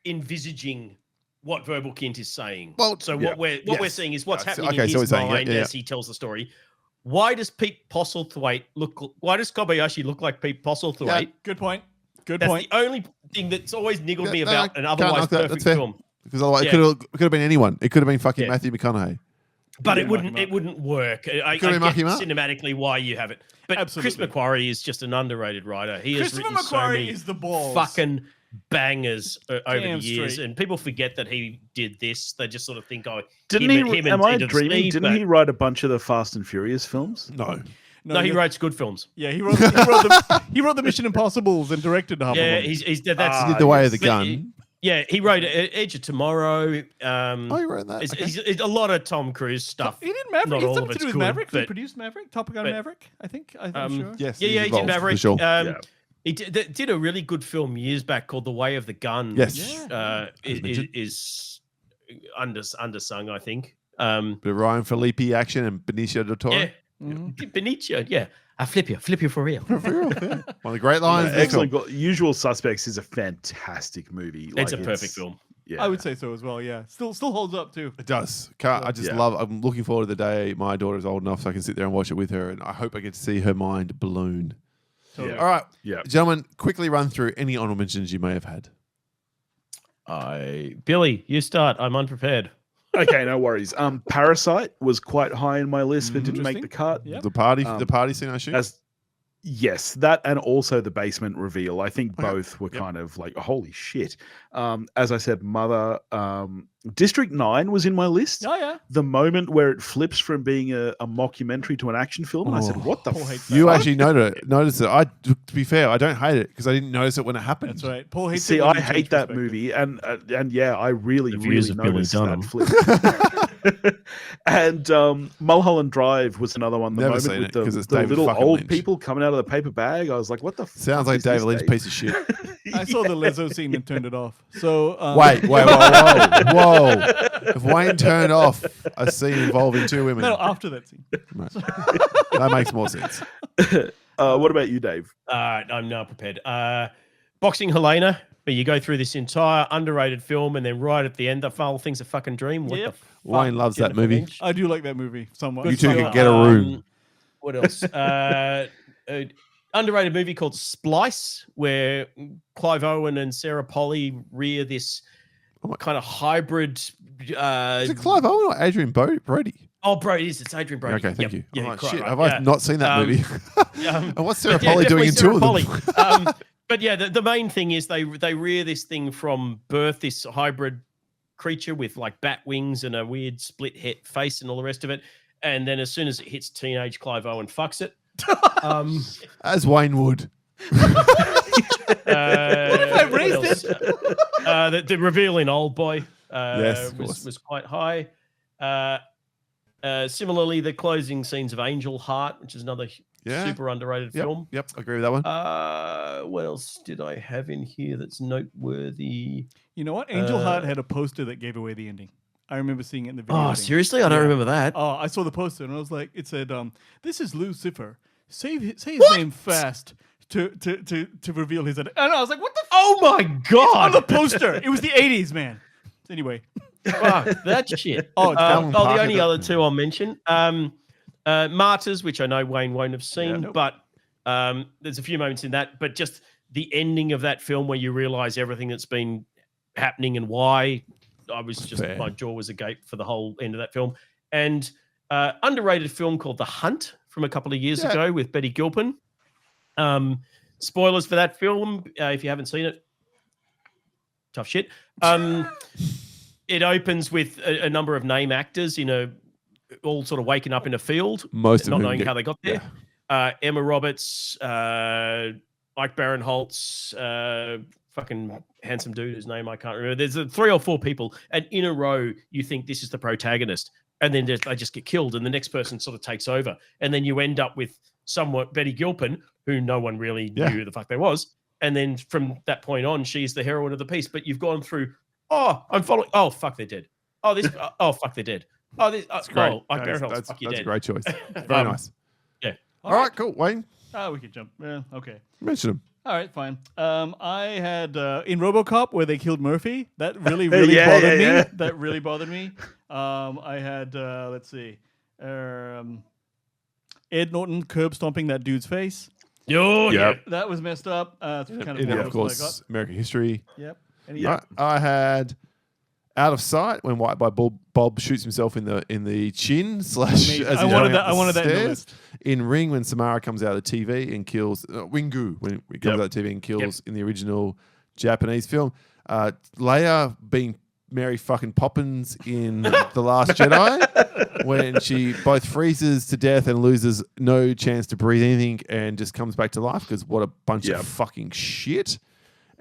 envisaging what Verbal Kint is saying. Well, so yeah. what we're seeing is what's Yeah, so- happening okay, in so his we're saying, mind yeah. as he tells the story. Why does Pete Postlethwaite look? Why does Kobayashi look like Pete Postlethwaite? Yeah. Good point. Good That's point. the only thing that's always niggled me No, about no, an can't otherwise knock that. That's perfect fair. film. Because otherwise, Yeah. it could have been anyone. It could have been fucking Yeah. Matthew McConaughey. But Yeah, it knock him wouldn't work. I Could've get marked him up. cinematically why you have it. But Absolutely. Chris McQuarrie is just an underrated writer. He has Christopher written so McQuarrie many is the balls. fucking bangers over Damn the years, straight. and people forget that he did this. They just sort of think, oh, Didn't him he? and Am I Into the dreaming? Speed, Didn't but- he write a bunch of the Fast and Furious films? No. No, he writes good films. Yeah, he wrote the Mission Impossibles and directed half Yeah, of them. that's He did The Way of the but Gun. Yeah, he wrote Edge of Tomorrow. You wrote that? Okay. It's a lot of Tom Cruise stuff. He did Maverick. Not It's all something of to do it's with good, Maverick. He but- produced Maverick, Top Gun but- Maverick. I'm sure. Yes. Yeah, he's he did involved, Maverick. for sure. Yeah. He did a really good film years back called The Way of the Gun. Yes. Is undersung, I think. Bit of Ryan Felipe action and Benicio del Toro. Yeah, Benicio. Yeah, I flip you for real. For real, yeah. One of the great lines. Excellent. Usual Suspects is a fantastic movie. It's a perfect film. Yeah. I would say so as well. Yeah, still holds up too. It does. I just Yeah. love. I'm looking forward to the day my daughter's old enough so I can sit there and watch it with her, and I hope I get to see her mind balloon. Totally. All right, Yeah. gentlemen, quickly run through any honorable mentions you may have had. Billy, you start. I'm unprepared. Okay, no worries. Parasite was quite high in my list, but didn't make the Interesting. cut. Yep. The party scene, I assume. Yes, that and also the basement reveal. I think Okay. both were kind of like, holy shit. As I said, Mother, District 9 was in my list. Oh yeah. The moment where it flips from being a mockumentary to an action film, and I said, what the Paul hates fuck? You actually noticed it. To be fair, I don't hate it because I didn't notice it when it happened. That's right. Paul hates See, it when I you change hate that perspective. movie, and yeah, I really, The really views of Billy noticed Dunham. that flip. And Mulholland Drive was another one. The Never moment seen with it, 'cause the it's David little fucking old Lynch. people coming out of the paper bag, I was like, what the Sounds fuck like is David this, Lynch, Dave? piece of shit. I saw the Lizzo scene and turned it off. So Wait, whoa. If Wayne turned off a scene involving two women, No, after that scene. right. That makes more sense. What about you, Dave? All right, I'm now prepared. Boxing Helena, where you go through this entire underrated film, and then right at the end, the whole thing's a fucking dream. What Yep. the fuck? Wayne loves that Jennifer movie. Lynch. I do like that movie somewhat. You two Got, could get a room. What else? Underrated movie called Splice, where Clive Owen and Sarah Polley rear this kind of hybrid. Is it Clive Owen or Adrian Brody? Oh, bro, it's Adrian Brody. Okay, thank you. Yeah, I'm like, quite shit, right, have yeah. I not seen that movie? And what's Sarah But yeah, Polley doing in two definitely of them? Sarah Polley. But yeah, the main thing is they rear this thing from birth, this hybrid creature with like bat wings and a weird split head face and all the rest of it. And then as soon as it hits teenage, Clive Owen fucks it. As Wayne would. I raised the reveal in Old Boy Yes, of course. was quite high. Similarly, the closing scenes of Angel Heart, which is another Yeah. super underrated Yep, film. yep, I agree with that one. What else did I have in here that's noteworthy? You know what? Angel Heart had a poster that gave away the ending. I remember seeing it in the video. Oh, thing. seriously? I don't Yeah. remember that. Oh, I saw the poster and I was like, it said, "This is Lucifer. Say his name fast to reveal his." And I was like, "What the? Oh my On the god! poster. It was the '80s, man." Anyway, Fuck, that shit. Oh, it's Alan the Parker only that- other two I'll mention. Martyrs, which I know Wayne won't have seen, Nope. but there's a few moments in that. But just the ending of that film where you realize everything that's been happening and why. I was just, Fair. my jaw was agape for the whole end of that film. And underrated film called The Hunt from a couple of years Yeah. ago with Betty Gilpin. Spoilers for that film if you haven't seen it. Tough shit. It opens with a number of name actors all sort of waking up in a field, Most of not whom knowing get- how they got there. Emma Roberts, Ike Barinholtz, fucking handsome dude whose name I can't remember. There's 3 or 4 people, and in a row you think this is the protagonist, and then they just get killed, and the next person sort of takes over, and then you end up with somewhat Betty Gilpin, who no one really knew who the fuck there was, and then from that point on, she's the heroine of the piece. But you've gone through, I'm following. Oh fuck, they're dead. Oh this. Oh fuck, they're dead. Oh this. That's great. Oh, Ike Barinholtz, That's fuck, you're a dead. great choice. Very nice. Yeah. All right, cool. Wayne, we could jump. Yeah, okay. mention him. All right, fine. I had in RoboCop where they killed Murphy. That really Yeah, bothered yeah. me. That really bothered me. I had let's see, Ed Norton curb stomping that dude's face. Oh, yeah. That was messed up. It's kind of And then, more of what I course, American History. got. Yep. Any- Right, I had Out of Sight when White by Bob shoots himself in the chin slash. Amazing. As I he's wanted running that- up I the wanted that in the stairs. list. In Ring, when Samara comes out of the TV and kills Wingu when he comes out of the TV and kills in the original Japanese film. Leia being Mary fucking Poppins in The Last Jedi when she both freezes to death and loses no chance to breathe anything and just comes back to life because what a bunch of fucking shit.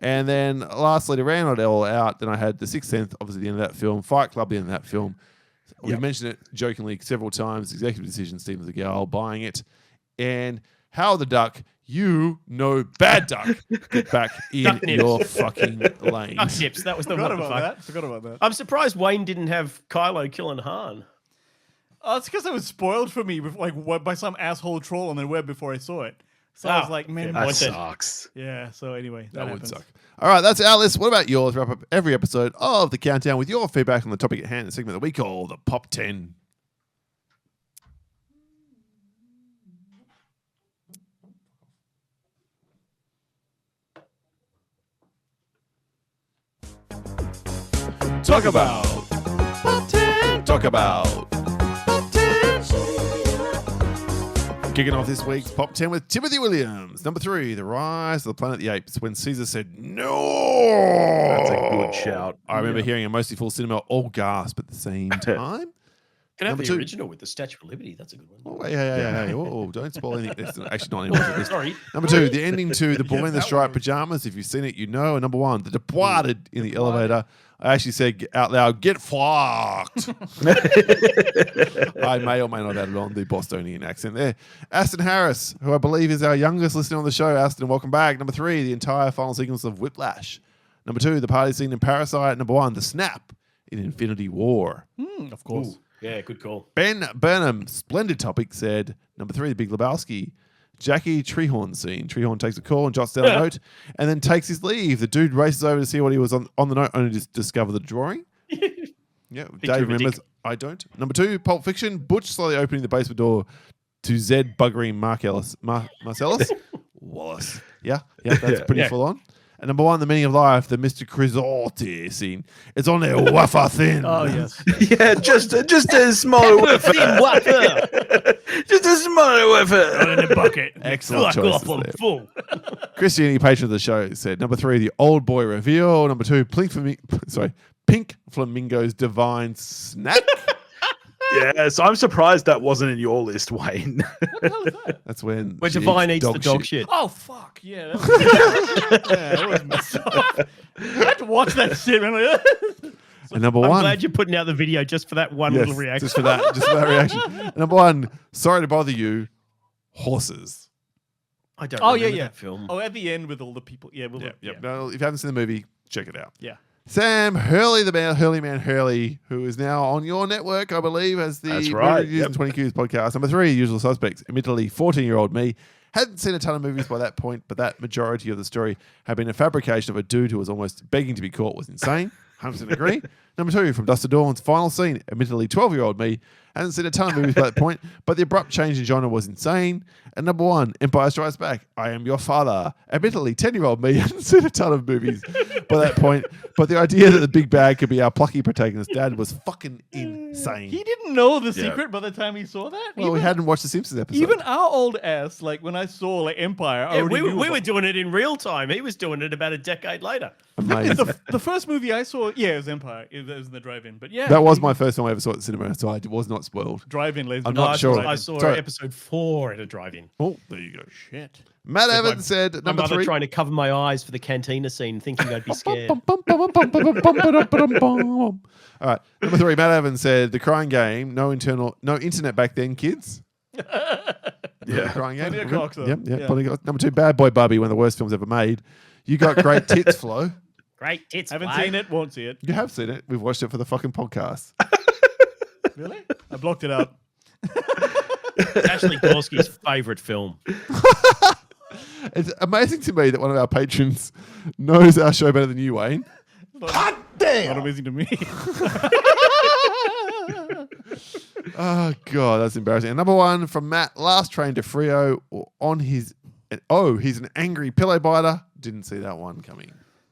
And then lastly, to round it all out, then I had The Sixth Sense, obviously the end of that film, Fight Club, the end of that film. We mentioned it jokingly several times, executive decision, Steven Seagal buying it. And Howard the Duck, you know bad duck. Get back in Duck nips. your fucking lane. Duck nips. That was the Forgot what the about fuck. that. Forgot about that. I'm surprised Wayne didn't have Kylo killing Han. Oh, it's because it was spoiled for me with, by some asshole troll on the web before I saw it. So I was like, man, fair That point then. sucks. yeah. So anyway, that That would happens. suck. All right, that's our list. What about yours? Wrap up every episode of The Countdown with your feedback on the topic at hand, the segment that we call the Pop 10. Talk about Pop 10. Talk about Pop 10. Kicking off this week's Pop 10 with Timothy Williams. Number 3, The Rise of the Planet of the Apes, when Caesar said no. That's a good shout. I remember hearing a mostly full cinema all gasp at the same time. Can I have Number the 2. original with the Statue of Liberty? That's a good one. Oh, hey. Oh, don't spoil anything. It's actually not anymore. It's- Sorry. Number 2, the ending to The Boy in the Striped Pajamas. If you've seen it, you know. And number 1, The Departed in the elevator. I actually said out loud, get fucked. I may or may not add it on the Bostonian accent there. Aston Harris, who I believe is our youngest listener on the show. Aston, welcome back. Number 3, the entire final sequence of Whiplash. Number 2, the party scene in Parasite. Number 1, the snap in Infinity War. Of course. Ooh, yeah, good call. Ben Burnham, splendid topic, said, number 3, the Big Lebowski. Jackie Treehorn scene. Treehorn takes a call and jots down a note and then takes his leave. The dude races over to see what he was on the note, only to discover the drawing. Yeah, Dave remembers. I don't. Number 2, Pulp Fiction. Butch slowly opening the basement door to Zed buggering Marcellus. Wallace. Yeah, that's pretty full on. And number 1, the meaning of life, the Mr. Crisorti scene. It's on there wafer thin. Oh yes. Yeah, just a small wafer. Just a small wafer. In the bucket. Excellent Fuck choices off, I'm there. full. Christianity, patron of the show, said number 3, the old boy reveal. Number 2, Pink Flamingo's divine snack. Yes, I'm surprised that wasn't in your list, Wayne. What the hell is that? That's when When she Divine eats the dog shit. Oh fuck yeah. That was messed up. I had to watch that shit, man. And number I'm 1, glad you're putting out the video just for that one yes, little reaction. just for that reaction. And number 1, sorry to bother you, horses. I don't Oh, remember yeah. that film. Oh, at the end with all the people. Yeah, we'll Yeah. No, if you haven't seen the movie, check it out. Yeah. Sam Hurley, the man, Hurley Man Hurley, who is now on your network, I believe, as the That's Movie right, Reviews and 20 Qs podcast. Number 3, Usual Suspects. Admittedly, 14-year-old me hadn't seen a ton of movies by that point, but that majority of the story had been a fabrication of a dude who was almost begging to be caught was insane. 100% agree. Number 2, From Dusk to Dawn's final scene. Admittedly, 12-year-old me hadn't seen a ton of movies by that point, but the abrupt change in genre was insane. And number 1, Empire Strikes Back. I Am Your Father. Admittedly, 10-year-old me hadn't seen a ton of movies by that point, but the idea that the big bad could be our plucky protagonist dad was fucking insane. He didn't know the secret by the time he saw that. Well, we hadn't watched the Simpsons episode. Even our old ass, like when I saw like Empire, I Yeah, already we knew were doing it in real time. He was doing it about a decade later. Amazing. the first movie I saw, it was Empire. It was in the drive-in, but yeah, That was my first time I ever saw it at the cinema, so I was not spoiled. drive-in. Ladies I'm and not gentlemen. sure. Drive-in. I saw Sorry. episode 4 at a drive-in. Oh, there you go. Shit. Matt With Evans said My number mother 3. trying to cover my eyes for the cantina scene, thinking I'd be scared. All right, number 3. Matt Evans said The Crying Game. No internet back then, kids. Yeah. Crying Game. Plenty of cocks, though. Yep. Yeah. Plenty of cocks. Number 2, Bad Boy Bubby, one of the worst films ever made. You got great tits, Flo. Great tits. Haven't Blake. seen it, won't see it. You have seen it. We've watched it for the fucking podcast. Really? I blocked it out. Ashley Gorski's favourite film. It's amazing to me that one of our patrons knows our show better than you, Wayne. Not amazing to me. Oh, God, that's embarrassing. And number 1 from Matt, Last Train to Frio on his... Oh, he's an angry pillow biter. Didn't see that one coming.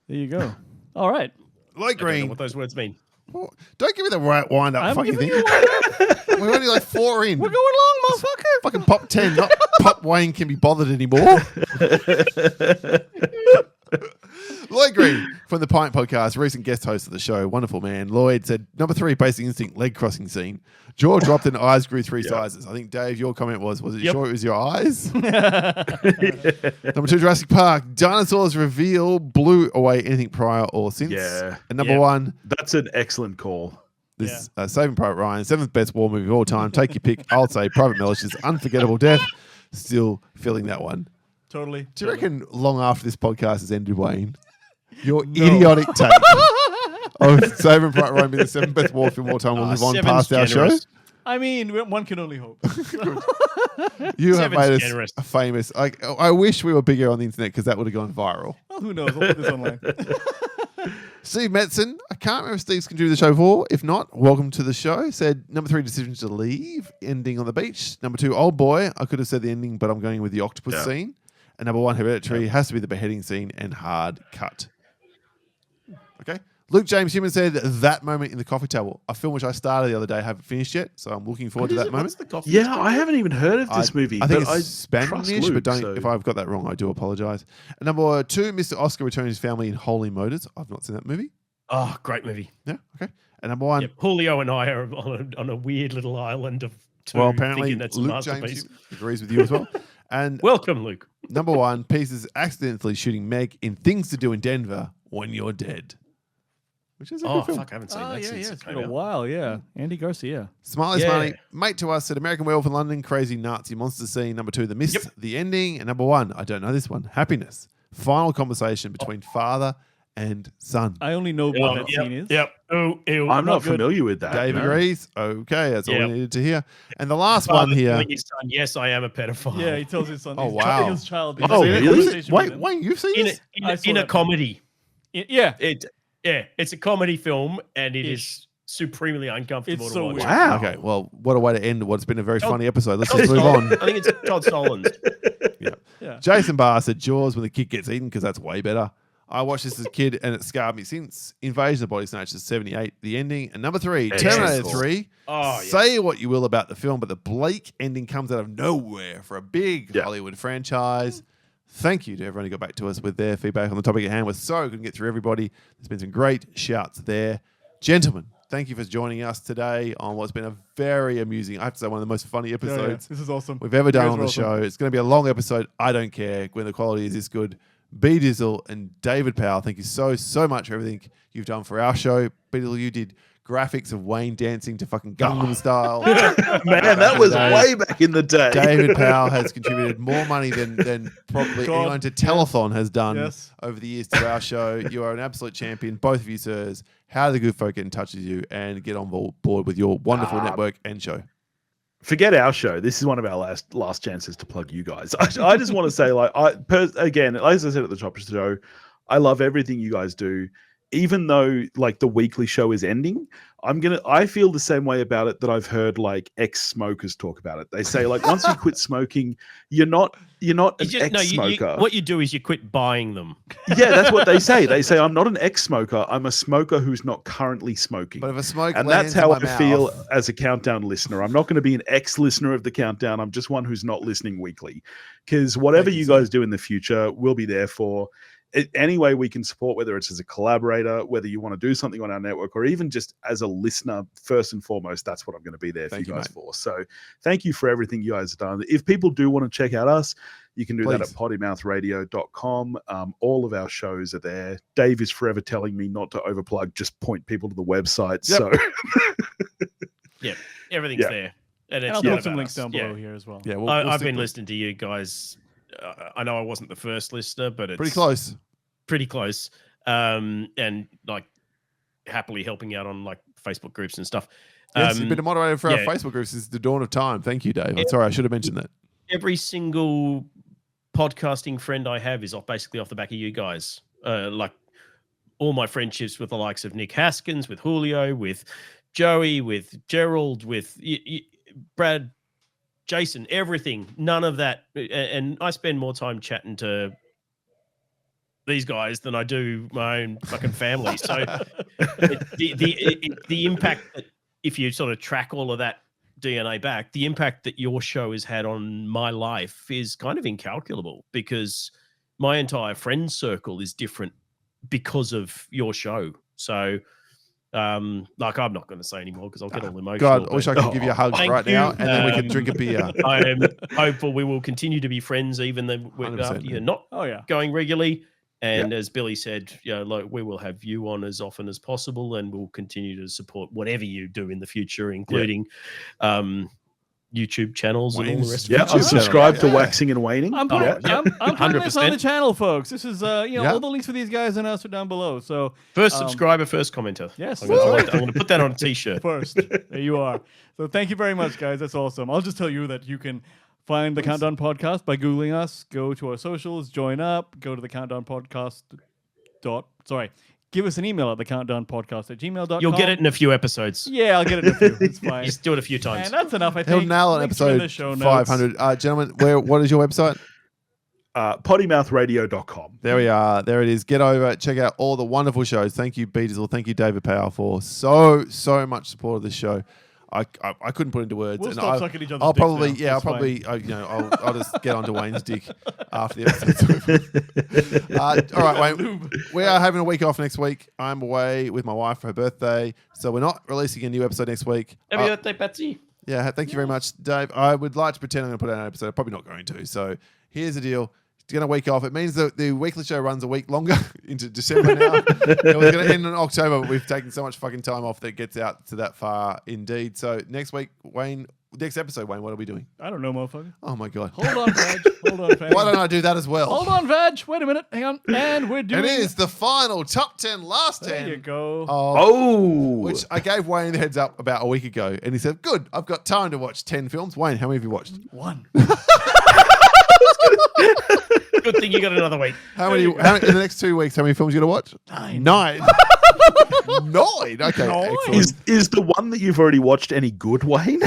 There you go. All right. Light I don't know green. what those words mean. Oh, don't give me the right wind up I'm fucking giving thing. you We're only like 4 in. We're going long, motherfucker. Fucking Pop 10, not Pop Wayne can be bothered anymore. Lloyd Green from the Pint Podcast, recent guest host of the show, wonderful man. Lloyd said, number 3, Basic Instinct, leg crossing scene. Jaw dropped and eyes grew 3 sizes. I think, Dave, your comment was it sure it was your eyes? Number 2, Jurassic Park, dinosaurs reveal blew away anything prior or since. Yeah. And number 1, That's an excellent call. this Saving Private Ryan, 7th best war movie of all time. Take your pick. I'll say Private Melish's Unforgettable Death. Still feeling that one. Totally. Do you reckon long after this podcast has ended, Wayne, your idiotic take of Saving Private Ryan being the 7th best war film of all time will live on past our show? I mean, one can only hope. You have Seven's made us generous. famous. I wish we were bigger on the internet because that would have gone viral. Well, who knows? I'll put this online. Steve Metzen, I can't remember if Steve's contributed to the show before. If not, welcome to the show. Said number 3, Decisions to Leave, ending on the beach. Number 2, Old Boy. I could have said the ending, but I'm going with the octopus scene. And number 1, Hereditary, has to be the beheading scene and hard cut. Okay. Luke James Human said that moment in the coffee table, a film which I started the other day, haven't finished yet, so I'm looking forward to that moment. Yeah, I haven't even heard of this movie. I think but it's Spanish, but don't. If I've got that wrong, I do apologise. And number 2, Mr. Oscar returns his family in Holy Motors. I've not seen that movie. Oh, great movie. Yeah, okay. And number 1, Julio and I are on a weird little island of two, well, apparently thinking that's a Luke masterpiece. James agrees with you as well. And Welcome, Luke. number 1, Pieces accidentally shooting Meg in Things to Do in Denver When You're Dead. Which is a good film. Fuck, I haven't seen that since it It's came been a out. while, yeah. Andy Garcia. Smiley Yeah. Smiley, mate to us, said American Werewolf in London, crazy Nazi monster scene. Number 2, The Mist, the ending. And number 1, I don't know this one, Happiness. Final conversation between father and son. I only know what that scene is. Yep. Oh, ew. I'm not good. familiar with that. Dave no. agrees. Okay, that's all Yep. we needed to hear. And the last Father one here. telling his son, yes, I am a pedophile. Yeah, he tells his son. Oh, he's wow. telling his child. Oh, He's having a really? conversation with him. Wait, you've seen In this? I saw a that comedy. Yeah. It's a comedy film, and it is supremely uncomfortable It's to so watch. weird. Wow. Okay, well, what a way to end what's been a very Todd- funny episode. Let's Todd just move Solondz. on. I think it's Todd Solondz. Yeah. Jason Barr said Jaws when the kid gets eaten because that's way better. I watched this as a kid and it scarred me since. Invasion of the Body Snatchers 78, the ending. And number 3, Terminator Excellent. 3. Oh, yeah. Say what you will about the film, but the Blake ending comes out of nowhere for a big Yeah. Hollywood franchise. Thank you to everyone who got back to us with their feedback on the topic at hand. We're so good to get through everybody. There's been some great shouts there. Gentlemen, thank you for joining us today on what's been a very amusing, I have to say, one of the most funny Yeah, episodes This is awesome. we've ever You done guys on were the awesome. show. It's going to be a long episode. I don't care when the quality is this good. B Dizzle and David Powell, thank you so much for everything you've done for our show. B Dizzle, you did graphics of Wayne dancing to fucking Gangnam Style. Man, that was way back in the day. David Powell has contributed more money than probably God, anyone to Telethon has done Yes. over the years to our show. You are an absolute champion, both of you, sirs. How do the good folk get in touch with you and get on board with your wonderful network and show? Forget our show. This is one of our last chances to plug you guys. I just want to say, like, again, as I said at the top of the show, I love everything you guys do. Even though like the weekly show is ending, I feel the same way about it that I've heard like ex-smokers talk about it. They say like once you quit smoking, you're not an ex-smoker. What you do is you quit buying them. Yeah, that's what they say. They say I'm not an ex-smoker. I'm a smoker who's not currently smoking. But if a smoke And lands that's how in my I feel mouth- as a Countdown listener. I'm not going to be an ex-listener of the Countdown. I'm just one who's not listening weekly. Because whatever you guys do in the future, we'll be there for. Any way we can support, whether it's as a collaborator, whether you want to do something on our network, or even just as a listener, first and foremost, that's what I'm going to be there for you guys for. So thank you for everything you guys have done. If people do want to check out us, you can do that at pottymouthradio.com. All of our shows are there. Dave is forever telling me not to overplug, just point people to the website. Yep. So Yeah, everything's there. And And it's I'll not put some about links us. down Yeah. below here as well. Yeah, I've been listening to you guys. I know I wasn't the first listener, but it's pretty close. Pretty close. And like happily helping out on like Facebook groups and stuff. Yes, you've been a moderator for our yeah. Facebook group since the dawn of time. Thank you, Dave. I'm sorry, I should have mentioned that. Every single podcasting friend I have is basically off the back of you guys. Like all my friendships with the likes of Nick Haskins, with Julio, with Joey, with Gerald, with Brad, Jason, everything. None of that. And I spend more time chatting to these guys than I do my own fucking family. So the impact that if you sort of track all of that DNA back, the impact that your show has had on my life is kind of incalculable because my entire friend circle is different because of your show. So, like, I'm not going to say anymore because I'll get all emotional. God, I wish I but could give you a hug thank right you. now, and then we can drink a beer. I am hopeful we will continue to be friends even though after you're not Oh yeah. going regularly. And as Billy said, like, we will have you on as often as possible, and we'll continue to support whatever you do in the future, including YouTube channels and all the rest of Yeah, it. I'll subscribe to Yeah. Waxing and Waning. I'm putting, I'm putting this on the 100%. channel, folks. This is Yeah. all the links for these guys and us are down below. So First subscriber, first commenter. yes. I'm going to put that on a t-shirt. first. There you are. So thank you very much, guys. That's awesome. I'll just tell you that you can find the Countdown Podcast by Googling us. Go to our socials, join up, go to the Countdown Podcast. Give us an email at thecountdownpodcast@gmail.com. You'll get it in a few episodes. Yeah, I'll get it in a few. It's fine. Just do it a few times. And that's enough, I He'll think. nail an Links are in the episode show notes. 500. Gentlemen, what is your website? Pottymouthradio.com. There we are. There it is. Get over, check out all the wonderful shows. Thank you, Beatrizel. Thank you, David Powell, for so much support of this show. I couldn't put into words. We'll and stop sucking each other's I'll dicks probably, now. yeah, I'll It's fine. probably, I'll just get onto Wayne's dick after the episode. All right, Wayne. We are having a week off next week. I'm away with my wife for her birthday, so we're not releasing a new episode next week. Happy birthday, Patsy. Yeah, thank you very much, Dave. I would like to pretend I'm going to put out an episode. I'm probably not going to. So here's the deal. It's going to week off. It means that the weekly show runs a week longer into December now. It was going to end in October, but we've taken so much fucking time off that it gets out to that far indeed. So next week, next episode, Wayne, what are we doing? I don't know, motherfucker. Oh, my God. Hold on, Vag. Hold on, Vag. Why don't I do that as well? Hold on, Vag. Wait a minute. Hang on. And we're doing It is the final top 10, last 10. There you go. Of, Oh, which I gave Wayne the heads up about a week ago. And he said, good, I've got time to watch 10 films. Wayne, how many have you watched? One. Good thing you got another week. How many in the next 2 weeks, how many films are you going to watch? 9. 9. 9. Okay. Excellent. is the one that you've already watched any good, Wayne?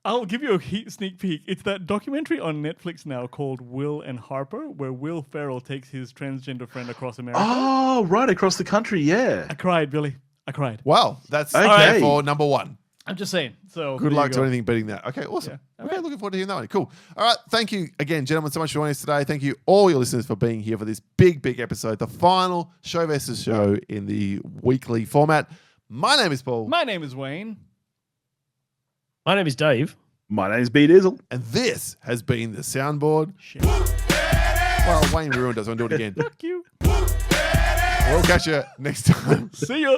I'll give you a sneak peek. It's that documentary on Netflix now called Will and Harper, where Will Ferrell takes his transgender friend across America. Oh, right, across the country, yeah. I cried, Billy. I cried. Wow. That's Okay. for number 1. I'm just saying. So Good there luck you to go. anything beating that. Okay, awesome. Yeah. Okay, looking forward to hearing that one. Cool. All right, thank you again, gentlemen, so much for joining us today. Thank you all your listeners for being here for this big episode, the final Show versus Show in the weekly format. My name is Paul, My name is Wayne. My name is Dave. My name's B Dizzle. and this has been the Soundboard. Shit. Well, Wayne ruined us. I'm going to do it again. Fuck you. We'll catch you next time. See ya.